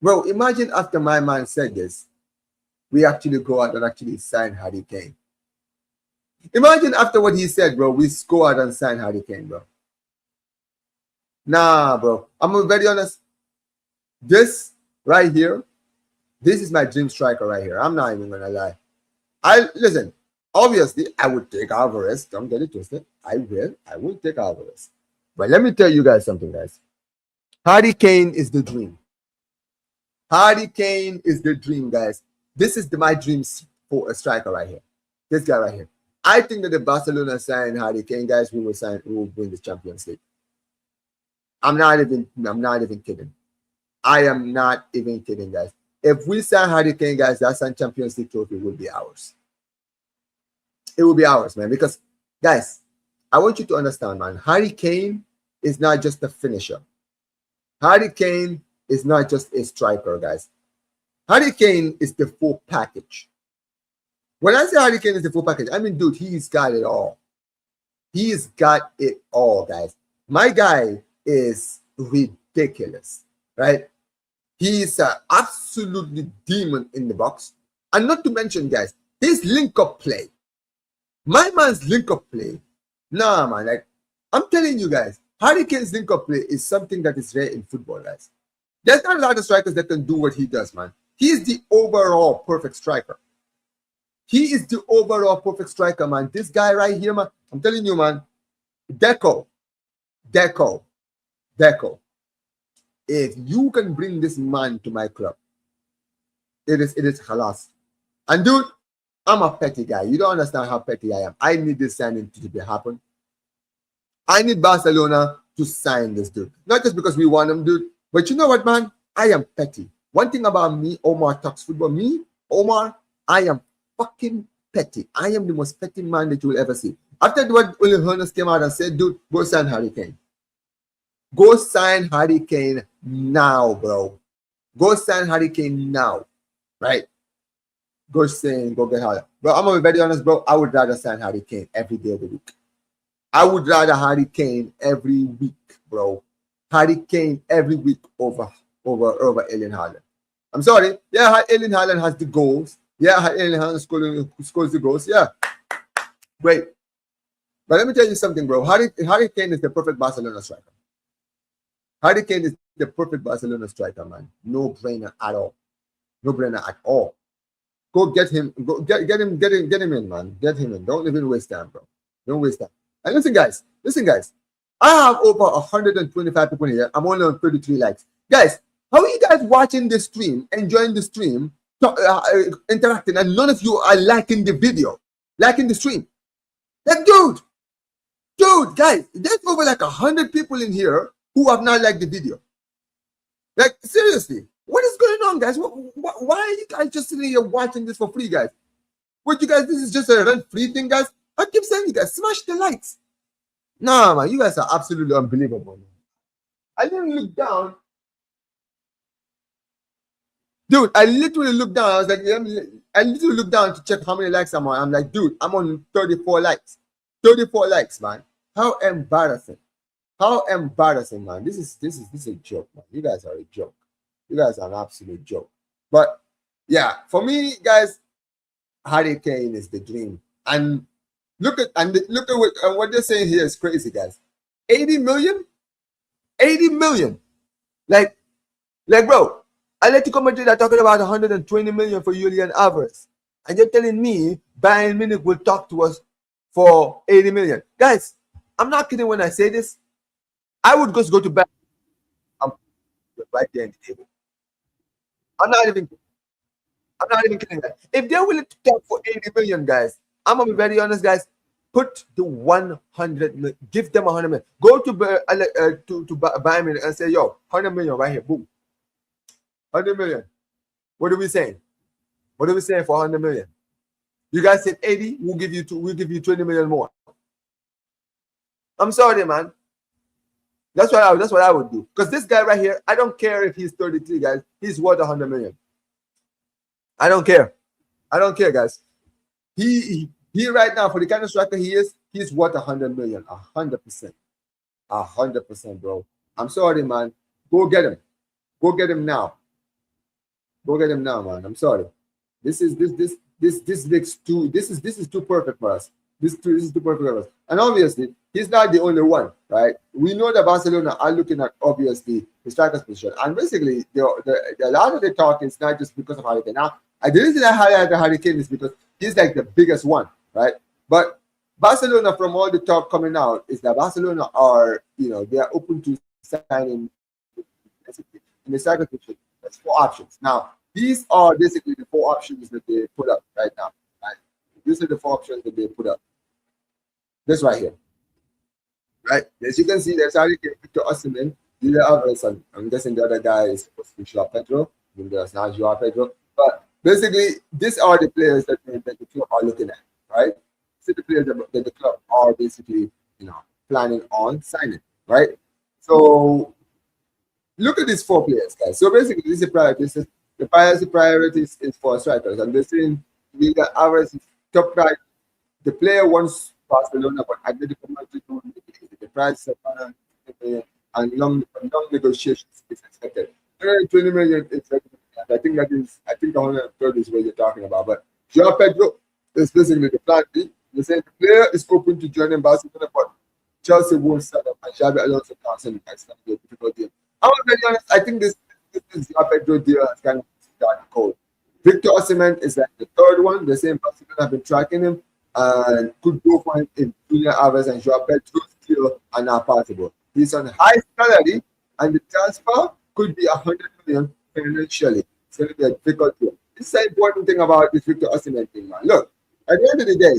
Bro, imagine after my man said this, we actually go out and actually sign Harry Kane. Imagine after what he said, bro, we go out and sign Harry Kane, bro. Nah, bro. I'm very honest. This right here, this is my dream striker right here. I'm not even gonna lie. Listen, obviously, I would take Álvarez. Don't get it twisted. I will take Álvarez. But let me tell you guys something, guys. Harry Kane is the dream. Harry Kane is the dream, guys. This is my dreams for a striker right here. This guy right here. I think that the Barcelona sign Harry Kane, guys, we will win the Champions League. I'm not even kidding. I am not even kidding, guys. If we sign Harry Kane, guys, that Champions League trophy will be ours. It will be ours, man. Because, guys, I want you to understand, man. Harry Kane is not just a finisher. Harry Kane is not just a striker, guys. Harry Kane is the full package. When I say Harry Kane is the full package, I mean, dude, he's got it all. He's got it all, guys. My guy is ridiculous, right? He's an absolutely demon in the box. And not to mention, guys, his link-up play. My man's link-up play. Nah, man, like, I'm telling you guys, Harry Kane's link-up play is something that is rare in football, guys. There's not a lot of strikers that can do what he does, man. He is the overall perfect striker. He is the overall perfect striker, man. This guy right here, man, I'm telling you, man, Deco. If you can bring this man to my club, it is halas. And dude, I'm a petty guy. You don't understand how petty I am. I need this signing to happen. I need Barcelona to sign this dude. Not just because we want him, dude. But you know what, man? I am petty. One thing about me, Omar talks football. Me, Omar, I am fucking petty. I am the most petty man that you will ever see. After what Uli Hoeneß came out and said, dude, go sign Harry Kane. Go sign Harry Kane now, bro. Go sign Harry Kane now. Right? Go get Harry. Bro, I'm gonna be very honest, bro. I would rather sign Harry Kane every day of the week. I would rather Harry Kane every week, bro. Harry Kane every week over Erling Haaland. I'm sorry. Yeah, Erling Haaland has the goals. Yeah, Erling Haaland scores the goals. Yeah. Great. But let me tell you something, bro. Harry Kane is the perfect Barcelona striker. Harry Kane is the perfect Barcelona striker, man. No brainer at all. No brainer at all. Go get him. Go get him in, man. Get him in. Don't even waste time, bro. Don't waste time. And listen, guys. I have over 125 people here. I'm only on 33 likes. Guys, how are you guys watching this stream, enjoying the stream, interacting, and none of you are liking the video, liking the stream? Like, dude, guys, there's over like 100 people in here who have not liked the video. Like, seriously, what is going on, guys? Why are you guys just sitting here watching this for free, guys? What, you guys, this is just a rent-free thing, guys? I keep saying, you guys, smash the likes. Nah, man, you guys are absolutely unbelievable, man. I didn't look down. Dude, I literally looked down. I was like, I literally looked down to check how many likes I'm on. I'm like, dude, I'm on 34 likes. 34 likes, man. How embarrassing. How embarrassing, man. This is a joke, man. You guys are a joke. You guys are an absolute joke. But yeah, for me, guys, Harry Kane is the dream. And look at what they're saying here is crazy, guys. 80 million? 80 million. Like, bro, Atletico Madrid are talking about 120 million for Julián Álvarez. And you're telling me Bayern Munich will talk to us for 80 million. Guys, I'm not kidding when I say this. I would just go to Bayern. I'm right there in the table. I'm not even kidding, guys. If they're willing to talk for 80 million, guys, I'm gonna be very honest, guys. Put the 100 million, give them 100 million. Go to Bayern Munich and say, yo, 100 million right here, boom. 100 million. What are we saying? What are we saying for 100 million? You guys said 80, we'll give you 20 million more. I'm sorry, man. That's what I would do. Because this guy right here, I don't care if he's 33, guys. He's worth 100 million. I don't care. I don't care, guys. He right now, for the kind of striker he is, he's worth 100 million. 100%. 100%, bro. I'm sorry, man. Go get him. Go get him now. Go get him now, man. I'm sorry. This is too perfect for us. This is too perfect for us. And obviously, he's not the only one, right? We know that Barcelona are looking at, obviously, the striker's position. And basically, a lot of the talk is not just because of Harry Kane. Now, the reason I highlight Harry Kane is because he's like the biggest one, right? But Barcelona, from all the talk coming out, is that Barcelona are, they are open to signing in the striker's position. That's 4 options. Now, these are basically the 4 options that they put up right now. Right? These are the 4 options that they put up. This right here. Right? As you can see, there's Harry Kane, Victor Osimhen, Julián Álvarez, and I'm guessing the other guy is supposed to be João Pedro. There's not João Pedro. But basically, these are the players that the club are looking at, right? These are the players that the club are basically, planning on signing, right? So look at these 4 players, guys. So basically, this is the priority. The priorities is for strikers, and they're saying Julián Álvarez is top priority. The player wants Barcelona, but Atletico Madrid don't want the price and long negotiations is expected. 120 million is recommended. I think 130 is what you're talking about. But João Pedro is basically the plan B. They say the player is open to joining Barcelona, but Chelsea won't set up, and Xabi Alonso can't send the next difficult deal. I'm very honest. I think this João Pedro deal has kind of started cold. Victor Osimhen is like the 3rd one. The same Barcelona have been tracking him and could go for him if Julián Álvarez and João Pedro still are not possible. He's on high salary, and the transfer could be 100 million financially. It's going to be a difficult deal. This is the important thing about this Victor Osimhen thing, man. Look, at the end of the day,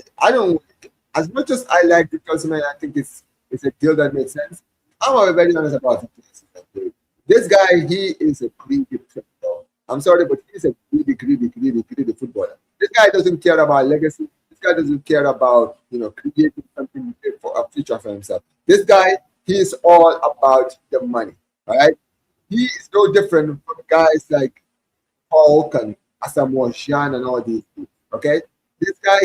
as much as I like Victor Osimhen, I think it's a deal that makes sense. I'm very honest about Victor Osimhen. This guy, he is a greedy footballer. I'm sorry, but he's a greedy footballer. This guy doesn't care about legacy. This guy doesn't care about, creating something for a future for himself. This guy, he is all about the money, all right? He is no different from guys like Hulk and Asamoah Gyan and all these people, okay? This guy,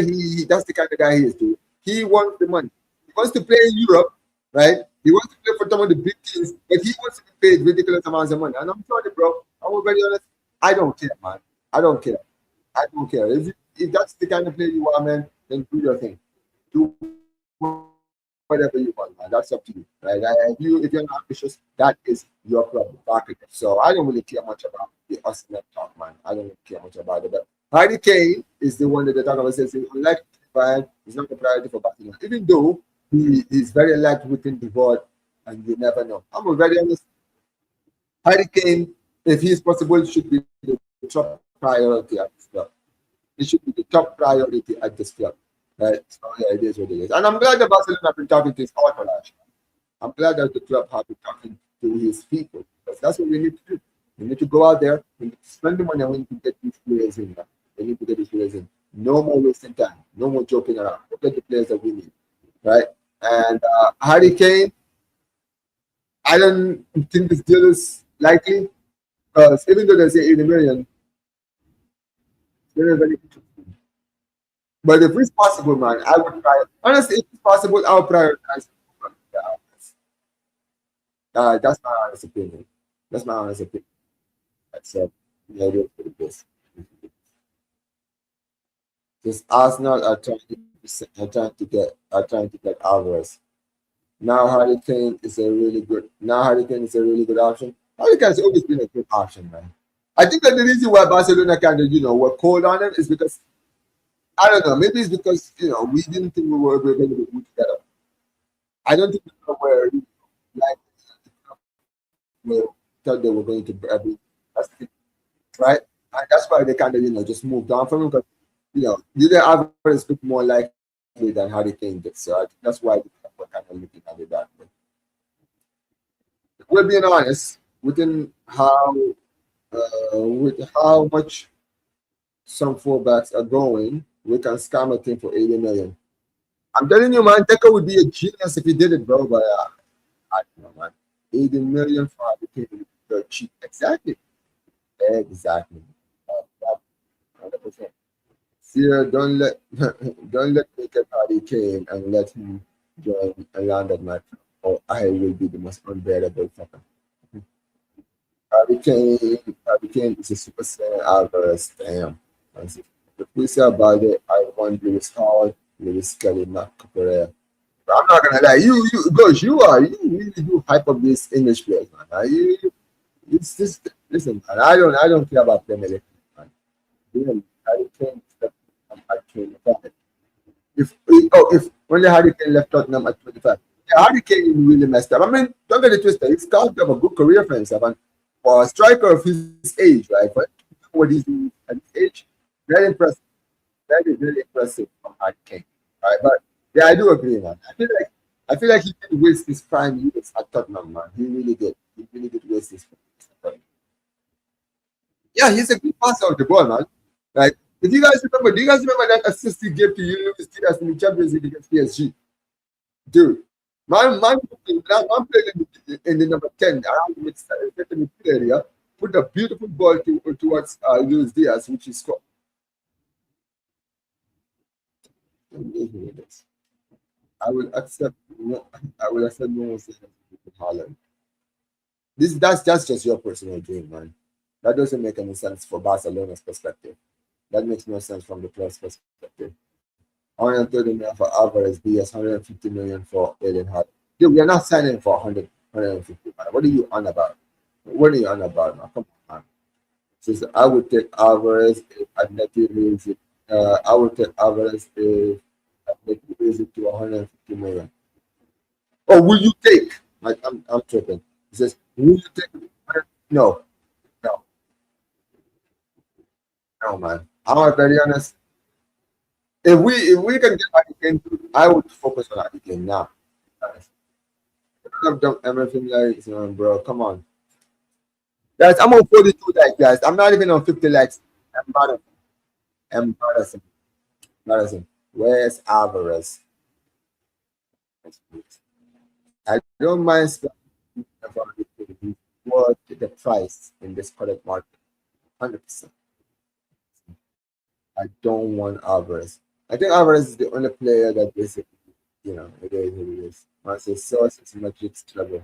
that's the kind of guy he is, dude. He wants the money. He wants to play in Europe, right? He wants to play for some of the big teams, but he wants to be paid ridiculous amounts of money. And I'm sorry, bro. I'm very honest. I don't care, man. I don't care. If that's the kind of player you are, man, then do your thing. Do whatever you want, man. That's up to you, right? If you're not ambitious, that is your problem. So I don't really care much about the Osimhen talk, man. I don't really care much about it. But Harry Kane is the one that they're talking about. Says he's not a priority for Barcelona, even though he's very liked within the board, and you never know. I'm very honest. Harry Kane, if he's possible, should be the top priority at this club. It should be the top priority at this club. Right? So yeah, it is what it is. And I'm glad that Barcelona have been talking to his entourage. I'm glad that the club have been talking to his people. Because that's what we need to do. We need to go out there, we need to spend the money, and we need to get these players in. We need to get these players in. No more wasting time. No more joking around. Look at the players that we need. Right? And Harry Kane, I don't think this deal is likely, because even though they say 80 million, it's very, very interesting. But if it's possible, man, I would try it. Honestly, if it's possible, I would prioritize. That's my honest opinion. That's my honest opinion. That's it. Yeah, it is what it is. Just Arsenal are trying to get Alvarez. Now Harry Kane is a really good option. Harry Kane has always been a good option, man. I think that the reason why Barcelona kind of, were cold on him is because, I don't know, maybe it's because, we didn't think we were going to be good together. I don't think we were like, we thought they were going to be, that's the thing, right? And that's why they kind of, just moved on from him, because, Julián Álvarez looked more likely than Harry Kane did. So I think that's why we're kind of looking at it that way. We're being honest, with how much some fullbacks are going, we can scam a team for 80 million. I'm telling you, man, Deco would be a genius if he did it, bro. But I don't know, man. 80 million for Harry Kane would be cheap. Exactly. 100%. Sierra, don't let me get Harry Kane and let him join a London match, or I will be the most unbearable fucker. Harry Kane is a superstar. Alvarez, damn. If we say about it, I want Lewis Hall, Lewis Kelly, Mark Pereira. I'm not gonna lie, you really do hype up these English players, man. It's just, listen, man. I don't care about Premier League, man. Harry Kane. If only Harry Kane left Tottenham at 25, yeah, Harry Kane really messed up. I mean, don't get it twisted. He's got to have a good career for himself, and for a striker of his age, right? But what he's doing at his age, very impressive, very, very impressive from Harry Kane. Right, but yeah, I do agree, man. I feel like he did waste his prime years at Tottenham, man. He really did. He really did waste his prime. Yeah, he's a good passer of the ball, man. Like, if you guys remember, do you guys remember that assist he gave to Luis Diaz in the Champions League against PSG? Dude, man played in the number 10 around the midfield area, put a beautiful ball towards Luis Diaz, which he scored. I will accept no, I will accept no one saying Haaland. That's just your personal dream, man. That doesn't make any sense for Barcelona's perspective. That makes no sense from the club's perspective. 130 million for Alvarez, BS 150 million for Eden Hart. Dude, we are not signing for 150. Man. What are you on about? What are you on about, man? Come on, man. So I would take Alvarez if Atleti raise it. I would take Alvarez if Atleti raise it to 150 million. Or will you take? Like I'm tripping. He says, will you take? No, no, no, man. I'm very honest. If we can get Harry Kane, I would focus on Harry Kane now. I've done everything like, bro. Come on, guys. I'm on 42 likes, guys. I'm not even on 50 likes. Embarrassing. Embarrassing. Where's Alvarez? I don't mind spending what the price in this current market. 100%. I don't want Alvarez. I think Alvarez is the only player that basically, it is what it is. Once it's source, it's Madrid's trouble.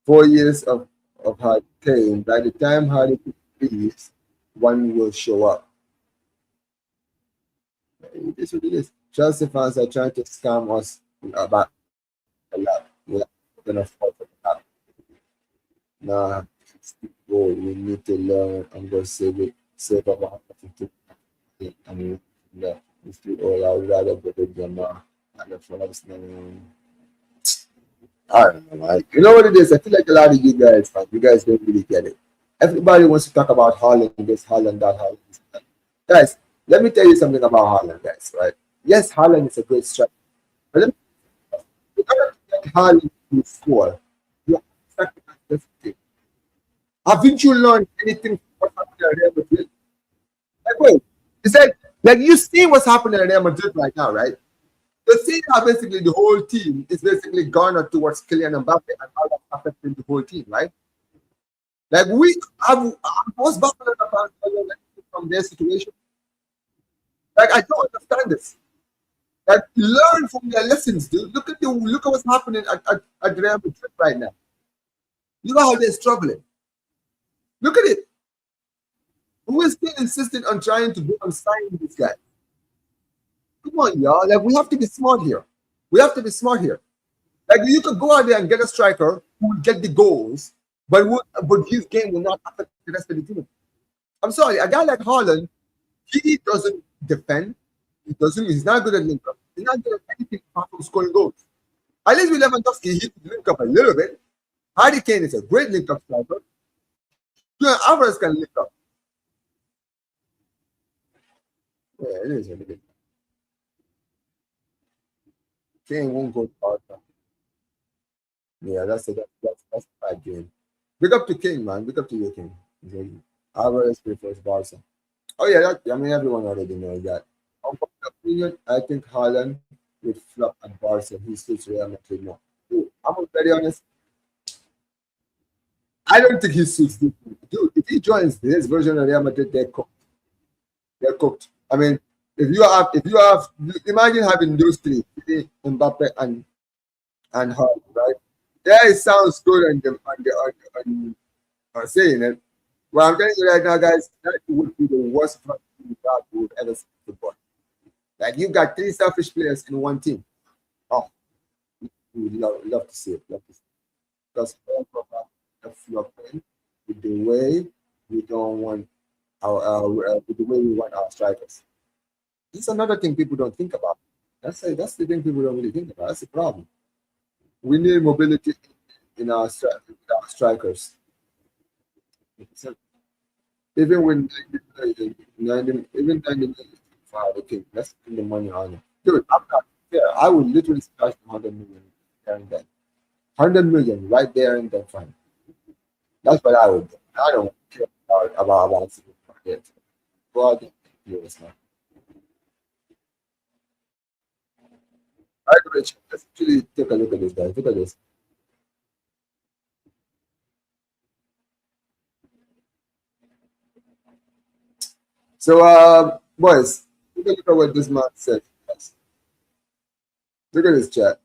4 years of hard Kane. By the time Hardy leaves, one will show up. It is what it is. Chelsea fans are trying to scam us about a lot. We're not gonna fall for that. Nah, we need to learn and go save up 150 and we still all I would rather go to Gemma and the first name. I don't know, like, you know what it is? I feel like a lot of you guys, man, you guys don't really get it. Everybody wants to talk about Haaland, this Haaland, that Haaland. That. Guys, let me tell you something about Haaland, guys, right? Yes, Haaland is a great striker. But let me you gotta get Haaland to score. You have to sacrifice everything. Haven't you learned anything from what happened at Real Madrid? Like, wait, it's like you see what's happening at Real Madrid right now, right? You see how basically the whole team is basically garnered towards Kylian Mbappe and how that's affecting the whole team, right? Like we have most Barcelona fans from their situation. Like I don't understand this. Like learn from their lessons, dude. Look at what's happening at Real Madrid right now. Look at how they're struggling. Look at it. Who is still insistent on trying to go and sign this guy? Come on, y'all. Like we have to be smart here. We have to be smart here. Like you could go out there and get a striker who will get the goals, but his game will not affect the rest of the team. I'm sorry, a guy like Haaland, he doesn't defend. He's not good at link up. He's not good at anything apart from scoring goals. At least with Lewandowski, he could link up a little bit. Harry Kane is a great link up striker. Julián Álvarez can link up. Yeah, it is what it is. Kane won't go to Barca. Yeah, that's a bad game. Big up to King, man. Big up to you, King. Álvarez prefers Barca. Oh yeah, I mean everyone already knows that. On my opinion, I think Haaland would flop at Barca. He suits Real Madrid more. Dude, I'm gonna be very honest. I don't think he suits this. Dude, if he joins this version of Real Madrid, they're cooked. They're cooked. I mean, if you have, imagine having those three, Mbappe and Haaland, right? Yeah, it sounds good on saying it. Well, I'm telling you right now, guys, that would be the worst part that we've ever seen in football. Like you got three selfish players in one team. Oh, we would love to see it. Love to see it. Because the flopping with the way we don't want with the way we want our strikers. This is another thing people don't think about. That's the thing people don't really think about. That's the problem. We need mobility in our strikers. Even when 90 million for the king, let's spend the money on it. Dude, I'm not fair. I would literally splash 100 million there and then. 100 million right there and then fine. That's what I would do. I don't care about it. God, yes, man. All right, Rich, let's actually take a look at this guy. Look at this. So, boys, look at what this man said. Look at this chat.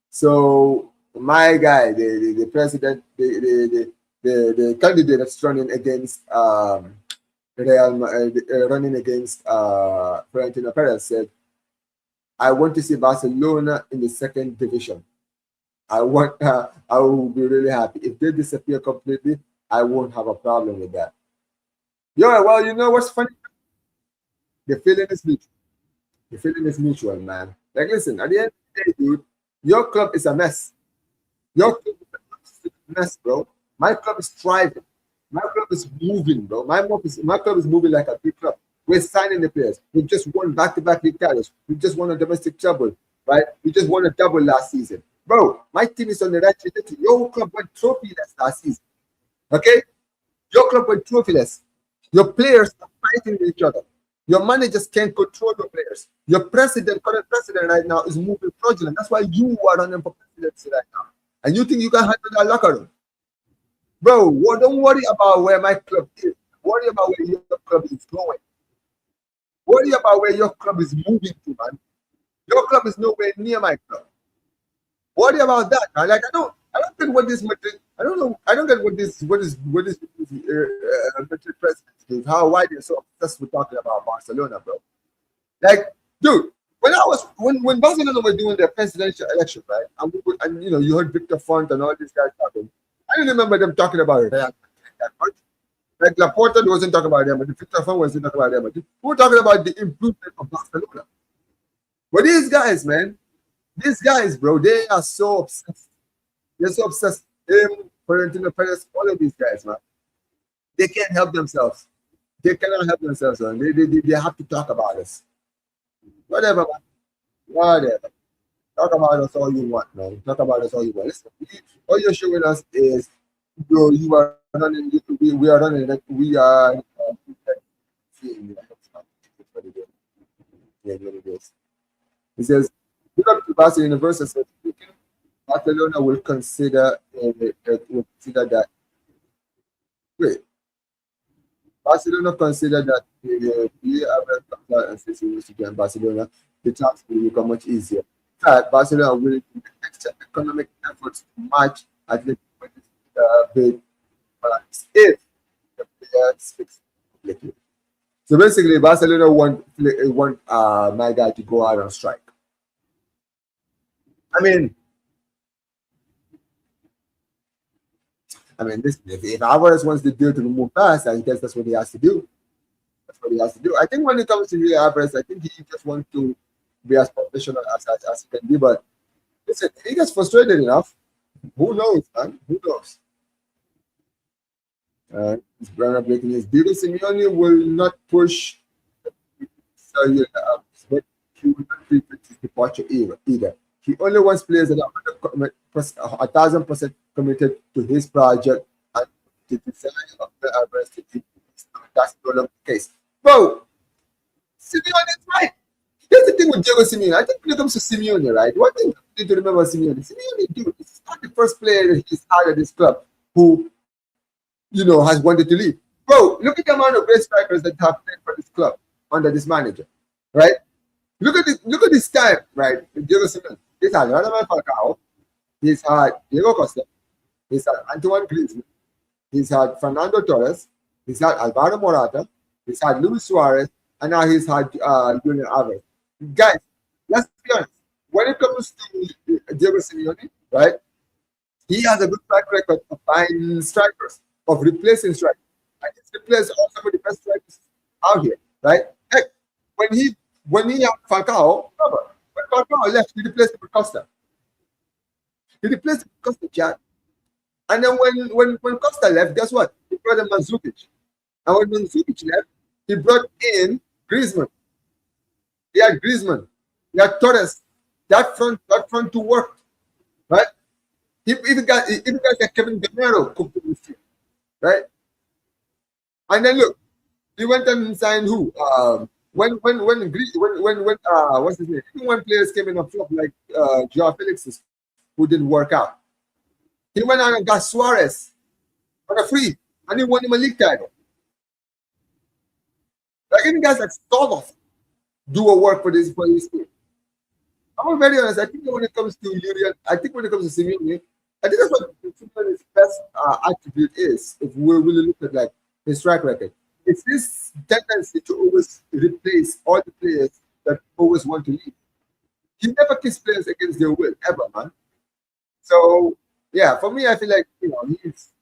So, my guy, the president, the candidate that's running against running against Florentino Perez said, I want to see Barcelona in the second division. I will be really happy. If they disappear completely, I won't have a problem with that. Yeah, well, you know what's funny? The feeling is mutual. The feeling is mutual, man. Like, listen, at the end of the day, dude, your club is a mess. Your club is a mess, bro. My club is thriving. My club is moving, bro. My club is moving like a big club. We're signing the players. We just won back-to-back league titles. We just won a domestic treble, right? We just won a double last season. Bro, my team is on the right trajectory. Your club went trophyless last season. Okay? Your club went trophyless. Your players are fighting with each other. Your managers can't control your players. Your current president right now is moving fraudulent. That's why you are running for presidency right now. And you think you can handle that locker room. Bro, don't worry about where my club is. Worry about where your club is going. Worry about where your club is moving to, man. Your club is nowhere near my club. Worry about that, man. Like, I don't get what this Madrid. I don't know. I don't get what this Madrid president is. Why they're so obsessed with talking about Barcelona, bro? Like, dude, when Barcelona were doing their presidential election, right? And you know, you heard Victor Font and all these guys talking. I don't remember them talking about it that much. Like Laporta wasn't talking about them, but Victor Font wasn't talking about them. But we were talking about the improvement of Barcelona. But these guys, man, bro, they are so obsessed. They're so obsessed. Florentino Perez, all of these guys, man. They can't help themselves. They cannot help themselves, man. They have to talk about us. Whatever, man. Whatever. Talk about us all you want, man. Talk about us all you want. Listen, all you're showing us is you are running. We are running. We are. He says, look up to Barcelona University. Barcelona will consider that. Wait. Barcelona consider that the average and Barcelona, the task will become much easier. In fact, Barcelona will do extra economic efforts to match at the bid if the players fix it. So basically, Barcelona want my guy to go out on strike. I mean, listen, if Alvarez wants the deal to move fast, I guess that's what he has to do. That's what he has to do. I think when it comes to Julián Álvarez, I think he just wants to be as professional as he can be. But listen, he gets frustrated enough. Who knows, man? Who knows? It's Bernardo breaking his Diego Simeone will not push but he will not treat his departure either. He only wants players that are 1,000% committed to his project and the design of the Alvarez team. That's no longer the case. Bro, Simeone is right. Here's the thing with Diego Simeone. I think when it comes to Simeone, right? One thing you need to remember Simeone, dude, he's not the first player that he's had at this club who, has wanted to leave. Bro, look at the amount of great strikers that have played for this club under this manager, right? Look at this time, right? Diego Simeone. He's had Radamel Falcao. He's had Diego Costa. He's had Antoine Griezmann. He's had Fernando Torres. He's had Alvaro Morata. He's had Luis Suarez. And now he's had Julián Álvarez. Guys, let's be honest. When it comes to Diego Simeone, right? He has a good track record of finding strikers, of replacing strikers. And he's replaced all some of the best strikers out here, right? Heck, when he had Falcao, remember, when Falcao left, he replaced him with Costa. He replaced him with Costa, Jack. And then when Costa left, guess what? He brought in Mandzukic. And when Mandzukic left, he brought in Griezmann. He had Griezmann. He had Torres. That front to work, right? He even got that Kevin Bernardo cooked in this team, right? And then look, he went and signed who? What's his name? Even when players came in up top like Joao Felix, who didn't work out, he went out and got Suarez on a free, and he won him a league title. Like even guys like Stoloff do a work for this team. I'm very honest. I think when it comes to Julian, I think when it comes to Simeone, I think that's what Simeone's best attribute is. If we really look at like his track record, it's this tendency to always replace all the players that always want to leave. He never kicks players against their will ever, man. So yeah, for me, I feel like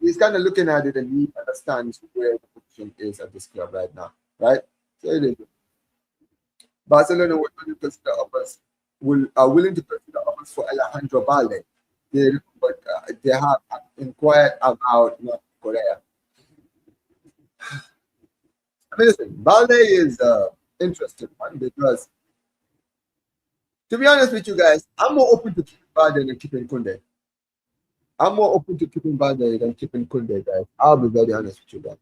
he's kind of looking at it and he understands where the position is at this club right now, right? So it is. Barcelona will consider offers are willing to consider offers for Alejandro Balde. They have inquired about North Korea. I mean, listen, Balde is interesting one because, to be honest with you guys, I'm more open to keeping Balde than keeping Koundé. I'm more open to keeping Balde than keeping Koundé, guys. I'll be very honest with you guys.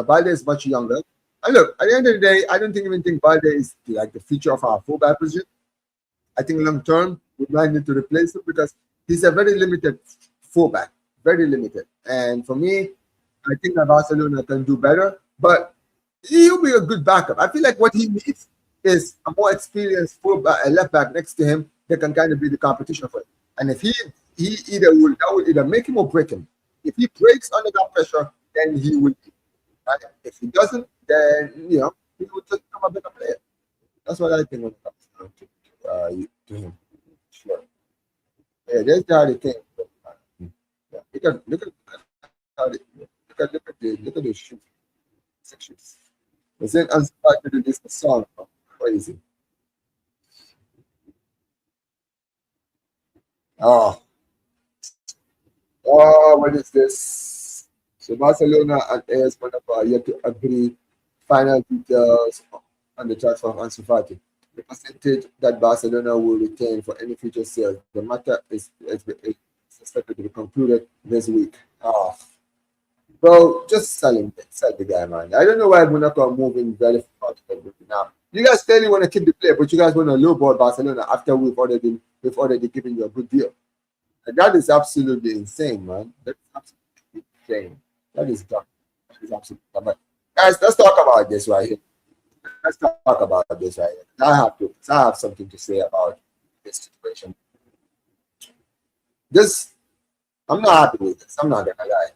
Balde is much younger. And look, at the end of the day, I don't even think Balde is like the future of our fullback position. I think long term we might need to replace him because he's a very limited fullback, very limited. And for me, I think that Barcelona can do better, but he'll be a good backup. I feel like what he needs is a more experienced fullback, a left back next to him that can kind of be the competition for him. And if that will either make him or break him. If he breaks under that pressure, then he will. Right? If he doesn't, then he will just become a better player. That's what I think when it comes to him. Sure. Yeah, there's the Harry Kane. Yeah, look at the shoot sections. It's in unsupported to this song. Crazy. Oh, what is this? So Barcelona and AS Monaco are yet to agree final details on the transfer of Ansu Fati. The percentage that Barcelona will retain for any future sales. The matter is expected to be concluded this week. Oh, bro, just sell the guy, man. I don't know why Monaco are moving very fast now. You guys clearly want to keep the player, but you guys want to lowball Barcelona after we've already given you a good deal. And that is absolutely insane, man. That's absolutely insane. That is dumb. That is absolutely dumb. But guys, let's talk about this right here. Let's talk about this right here. I have something to say about this situation. I'm not happy with this. I'm not gonna lie.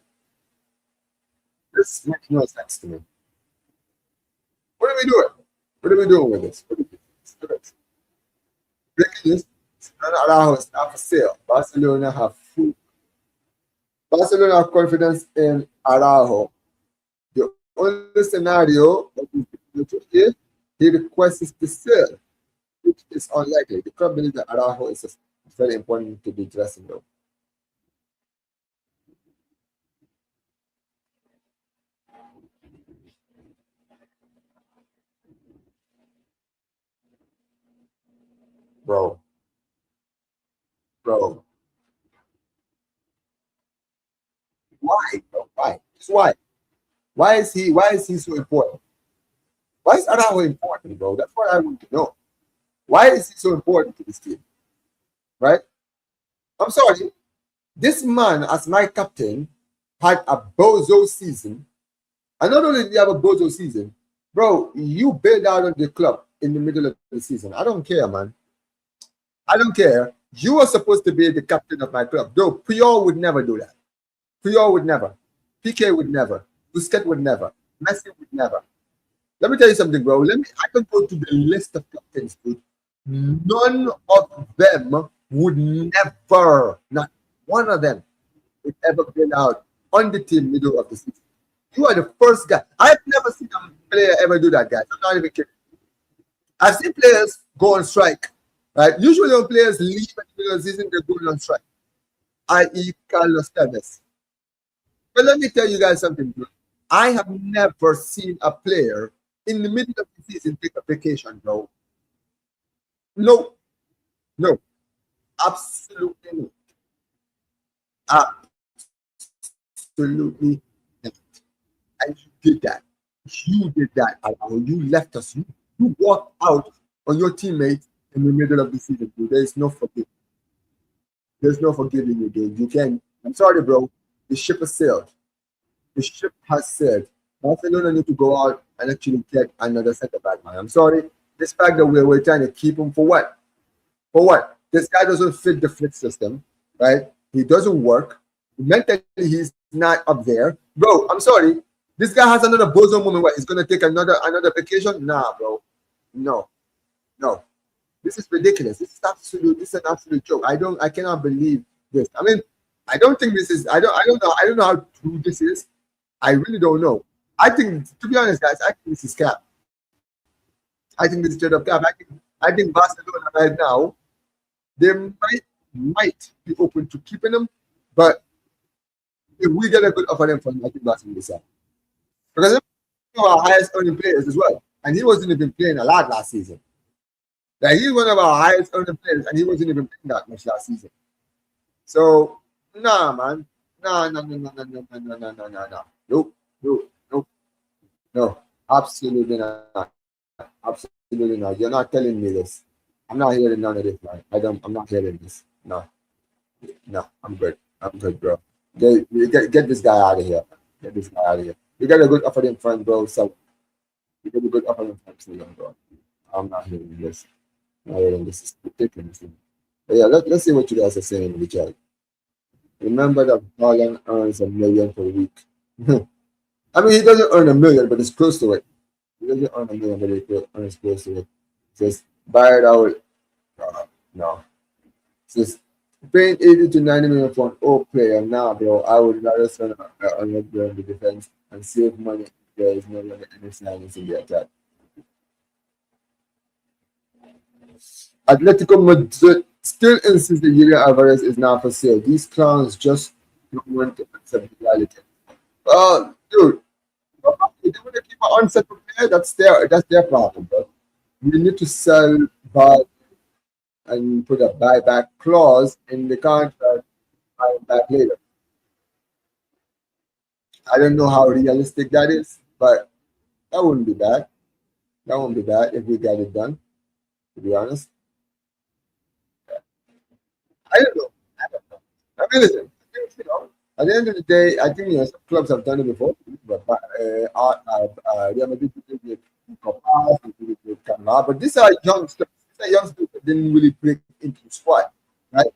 This makes no sense to me. What are we doing? What are we doing with this? Look at this. Breaking news. Araujo is not for sale. Barcelona have confidence in Araujo. The only scenario that is he requests the sale, which is unlikely. The club believes that Araujo is very important to the dressing room. Bro. Why, bro? Why? Just why? Why is he so important? Why is Araujo important, bro? That's what I want to know. Why is he so important to this team? Right? I'm sorry. This man, as my captain, had a bozo season. And not only did he have a bozo season, bro, you bailed out of the club in the middle of the season. I don't care, man. I don't care. You are supposed to be the captain of my club. Though Puyol would never do that. Puyol would never. PK would never. Busquets would never. Messi would never. Let me tell you something, bro. I can go to the list of captains, dude. None of them would never, not one of them, would ever been out on the team middle of the season. You are the first guy. I've never seen a player ever do that, guys. I'm not even kidding. I've seen players go on strike. Right? Usually when players leave at the middle of the season, they're going on strike. I.e. Carlos Tevez. But let me tell you guys something, bro. I have never seen a player in the middle of the season take a vacation, bro. No. No, absolutely not. Absolutely not. And you did that. You did that, Alvaro. You left us. You walked out on your teammates in the middle of the season, dude. There is no forgiving. There's no forgiving you, dude. You can. I'm sorry, bro. The ship has sailed. The ship has sailed. Barcelona need to go out and actually get another centre back, man. I'm sorry. This fact that we're trying to keep him for what? For what? This guy doesn't fit the flick system, right? He doesn't work. Mentally, he's not up there. Bro, I'm sorry. This guy has another bozo moment where he's gonna take another vacation. Nah, bro. No, no. This is ridiculous. This is an absolute joke. I cannot believe this. I mean, I don't think this is I don't know how true this is. I really don't know. I think, to be honest, guys, I think this is cap. I think this is straight up cap. I think Barcelona right now, they might be open to keeping him, but if we get a good offer them from, I think Barcelona will sell. Because he's one of our highest earning players as well. And he wasn't even playing a lot last season. Like, he's one of our highest earning players, and he wasn't even playing that much last season. So, nah, man. Nah, no, no, no, no, no, no, no, no, no, no, no. Nope, nope, nope, no. Absolutely not. Absolutely not. You're not telling me this. I'm not hearing none of this, man. I'm not hearing this. No. No, I'm good. I'm good, bro. Get this guy out of here. Get this guy out of here. You got a good offer in front, bro. So you got a good offer in front, so bro. I'm not hearing this. I'm not hearing this. It's ridiculous. But yeah, let's see what you guys are saying in the chat. Remember that Haaland earns $1 million per week. I mean, he doesn't earn $1 million, but it's close to it. He doesn't earn $1 million, but he earns close to it. Just buy it out. No. Just paying 80 to 90 million for an old player. Nah, bro. I would rather spend on the defense and save money if there is no longer any signings in the attack. Atletico Madrid still insists that Julián Álvarez is not for sale. These clowns just don't want to accept reality. Oh, dude. If they want to keep an unsettled player, that's their problem, bro. We need to sell bad and put a buyback clause in the contract, buy back later. I don't know how realistic that is, but that wouldn't be bad. That wouldn't be bad if we got it done, to be honest. I don't know. I don't know. I mean, listen, at the end of the day, I think some clubs have done it before. But Real Madrid did it with Copas, did it with Camp Nou, but these are youngsters. These are youngsters that didn't really break into the squad, right?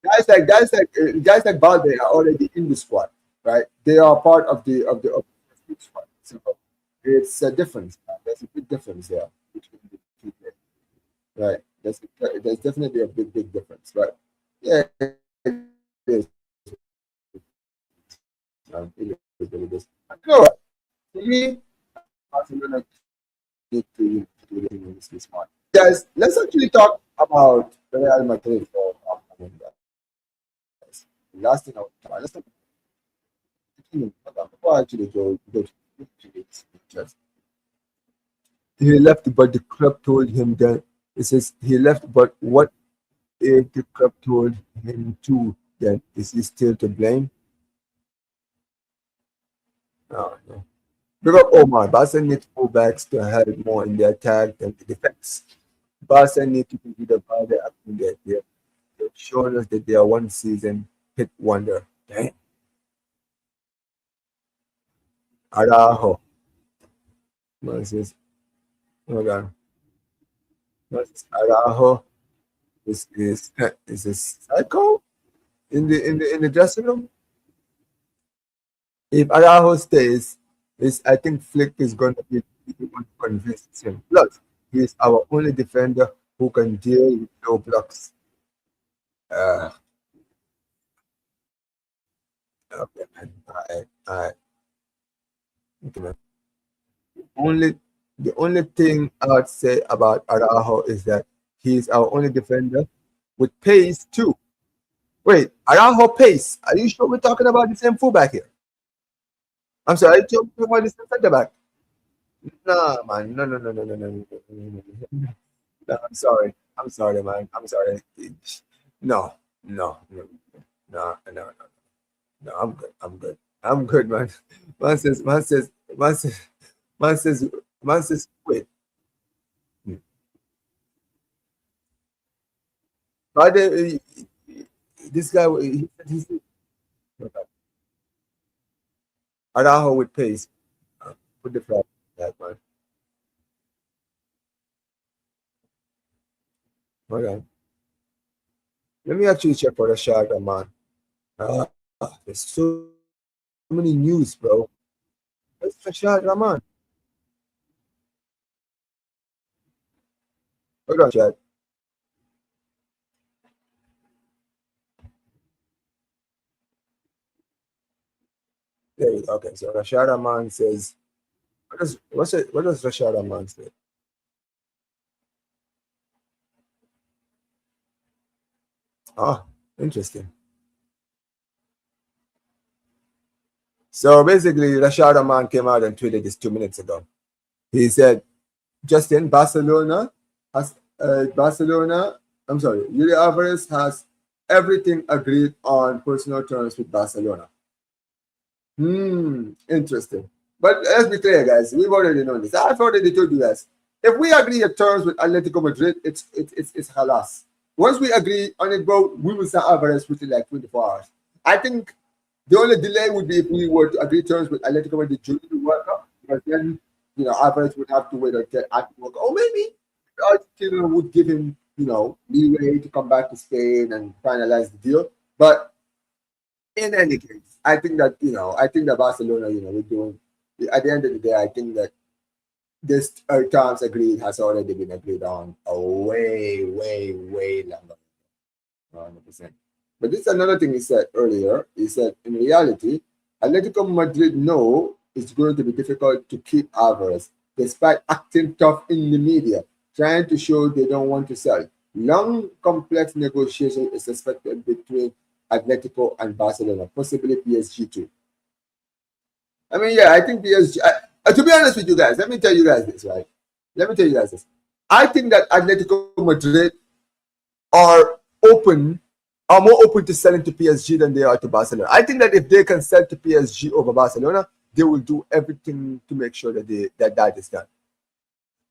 Guys like Balde are already in the squad, right? They are part of the squad. So it's a difference. There's a big difference there between the two players, right? There's definitely a big difference, right? Yeah, it is. It is. You know what? For me, Barcelona need to do this one. Guys, let's actually talk about Real Madrid for upcoming guys. Last thing I want to talk about, let's talk about before I actually go to this. He left, but the club told him that it says he left, but what if the club told him to? Then is he still to blame? No, no. Because Omar, Barca needs fullbacks to help more in the attack than the defense. Barca need to consider by the acting there. They've shown us that they are one season hit wonder. Damn. Araujo. Moses. Hold on. Moses Araujo is a psycho in the dressing room. If Araujo stays, I think Flick is going to be able to convince him. Plus, he is our only defender who can deal with no blocks. Okay, man. All right. Okay, man. The only thing I would say about Araujo is that he's our only defender with pace too. Wait, Araujo pace. Are you sure we're talking about the same fullback here? I'm sorry, are you talking about the same center back? No, man. No. No, I'm sorry. I'm sorry, man. I'm sorry. No, no, no, no, no, no. No, I'm good. I'm good. I'm good, man. Man says, man says, man says, man says, man says, wait. But this guy, he's Araujo with pace. Put the flag that man. Hold on. Let me actually check for the shot, man. Uh, there's so many news, bro. Where's the shot, man? Hold on, chat. There you go. Okay, so Rashad Rahman says, what does Rashad Rahman say? Ah, interesting. So basically, Rashad Rahman came out and tweeted this 2 minutes ago. He said, Justin, Barcelona has Barcelona. I'm sorry, Julián Álvarez has everything agreed on personal terms with Barcelona. Interesting. But let's be clear, guys. We've already known this. I've already told you guys. If we agree at terms with Atletico Madrid, it's halas. Once we agree on it, bro, we will start Alvarez within like 24 hours. I think the only delay would be if we were to agree terms with Atletico Madrid during the World Cup, because then Alvarez would have to wait until after World Cup. Or maybe Argentina would give him leeway to come back to Spain and finalize the deal. But in any case, I think that Barcelona, we're doing. At the end of the day, I think that this terms agreed has already been agreed on a way, way, way longer. 100%. But this is another thing he said earlier. He said, in reality, Atletico Madrid know it's going to be difficult to keep Alvarez, despite acting tough in the media, trying to show they don't want to sell. Long, complex negotiation is expected between Atletico and Barcelona, possibly PSG too. I mean, yeah, I think PSG. To be honest with you guys, let me tell you guys this, right? Let me tell you guys this. I think that Atletico Madrid are more open to selling to PSG than they are to Barcelona. I think that if they can sell to PSG over Barcelona, they will do everything to make sure that that is done.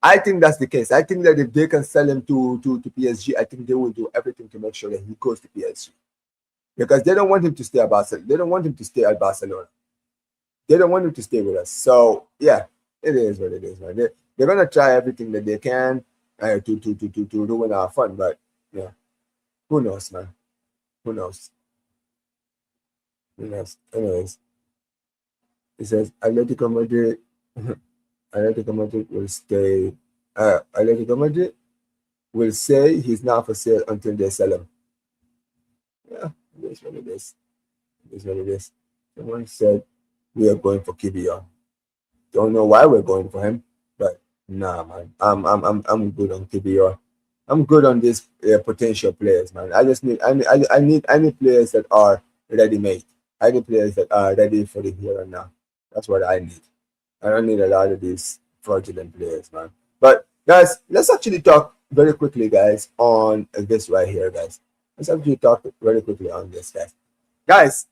I think that's the case. I think that if they can sell him to PSG, I think they will do everything to make sure that he goes to PSG. Because they don't want him to stay at Barcelona. They don't want him to stay at Barcelona. They don't want him to stay with us. So yeah, it is what it is, man. They're gonna try everything that they can to ruin our fun, but yeah, who knows, man? Who knows? Who knows? Anyways, it says Atletico Madrid. Atletico Madrid will stay. Atletico Madrid will say he's not for sale until they sell him. Yeah, it is what it is. It is what it is. Someone said we are going for KBR. Don't know why we're going for him, but nah, man. I'm good on KBR. I'm good on these potential players, man. I need players that are ready made. I need players that are ready for the here and now. That's what I need. I don't need a lot of these fraudulent players, man. But guys, let's actually talk very quickly, guys, on this right here, guys. Let's actually talk very quickly on this, guys. Guys,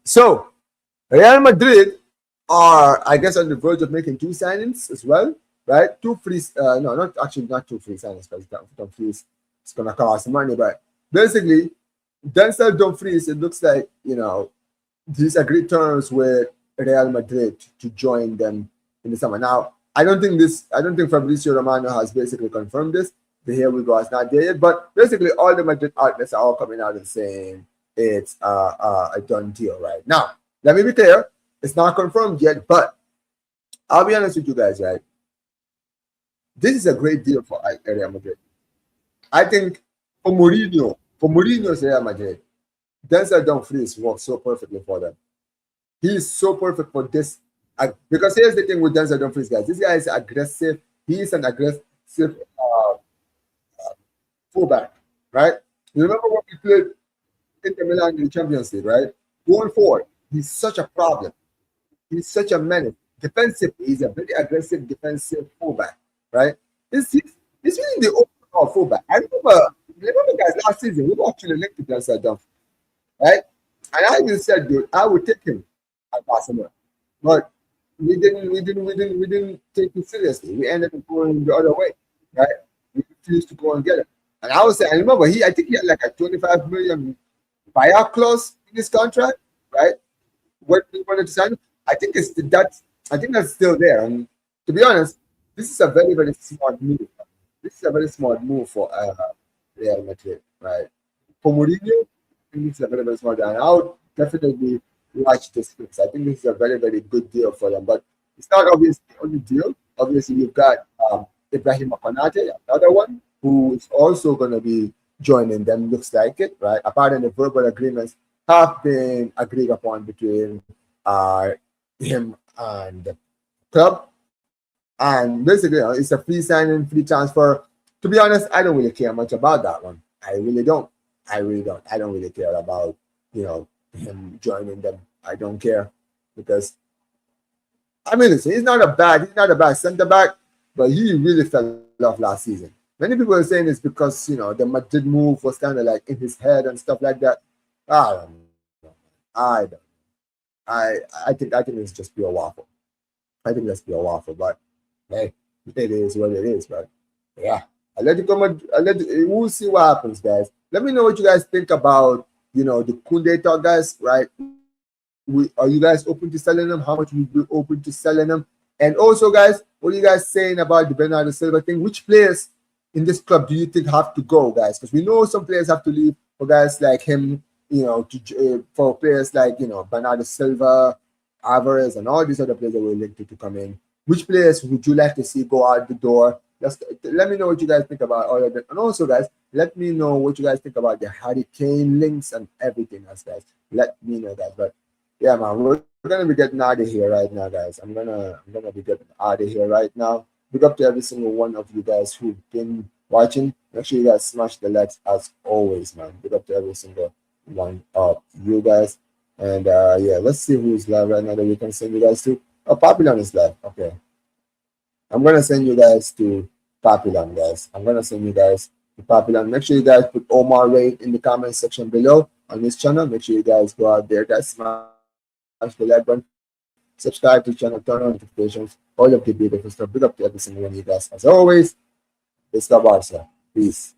so Real Madrid are, I guess, on the verge of making two signings as well, right? Two free, no, not two free signings, because Dumfries it's gonna cost money, but basically, Denzel Dumfries, it looks like these agreed terms with Real Madrid to join them in the summer. Now, I don't think Fabrizio Romano has basically confirmed this. The here we go is not there yet, but basically all the Madrid outlets are all coming out and saying it's a done deal right now. Let me be clear, it's not confirmed yet, but I'll be honest with you guys, right? This is a great deal for Real Madrid. I think for Mourinho's Real Madrid, Denzel Dumfries works so perfectly for them. He's so perfect for this. Because here's the thing with Denzel Dumfries, guys. This guy is aggressive. He's an aggressive fullback, right? You remember when we played Inter Milan in the Champions League, right? Going forward, he's such a problem. He's such a menace. Defensively, he's a very aggressive defensive fullback, right? He's really the Oh, fullback. I remember guys last season we were actually linked against Dumfries, right? And I even said, dude, I would take him at Barcelona, but we didn't take it seriously. We ended up going the other way, right? We refused to go and get him. And I was saying, I remember I think he had like a 25 million buyout clause in his contract, right? What we wanted to sign. I think I think that's still there. And to be honest, this is a very, very smart move. This is a very smart move for Real Madrid, right? For Mourinho, I think this is a very, very smart. And I would definitely watch this fix. I think this is a very, very good deal for them. But it's not obviously the only deal. Obviously, you've got Ibrahim Konate, another one, who is also going to be joining them. Looks like it, right? Apparently, the verbal agreements have been agreed upon between him and the club. And basically, it's a free signing, free transfer. To be honest, I don't really care much about that one. I really don't. I really don't. I don't really care about, him joining them. I don't care because I mean, listen, he's not a bad centre back, but he really fell off last season. Many people are saying it's because the Madrid move was kind of like in his head and stuff like that. I don't know. I don't. I think it's just pure waffle. I think that's pure waffle, but hey, it is what it is. But yeah, I let it come. We'll see what happens, guys. Let me know what you guys think about the Koundé talk, guys. Right? Are you guys open to selling them? How much would you be open to selling them? And also, guys, what are you guys saying about the Bernardo Silva thing? Which players in this club do you think have to go, guys? Because we know some players have to leave for guys like him, for players like, Bernardo Silva, Álvarez, and all these other players that were linked to come in. Which players would you like to see go out the door? Let me know what you guys think about all of that. And also, guys, let me know what you guys think about the Harry Kane links and everything else, guys. Let me know, guys. But yeah, man, we're gonna be getting out of here right now, guys. I'm gonna be getting out of here right now. Big up to every single one of you guys who've been watching. Make sure you guys smash the likes as always, man. Big up to every single one of you guys. And yeah, let's see who's live right now that we can send you guys to. Oh, Papillon is live. Okay. I'm gonna send you guys to Papillon, guys. I'm gonna send you guys to Papillon. Make sure you guys put Omar Ray in the comment section below on this channel. Make sure you guys go out there, guys. Smash the like button, subscribe to the channel, turn on notifications, all of the beautiful stuff. Big up to every single one of you guys. As always, it's the Barça. Peace.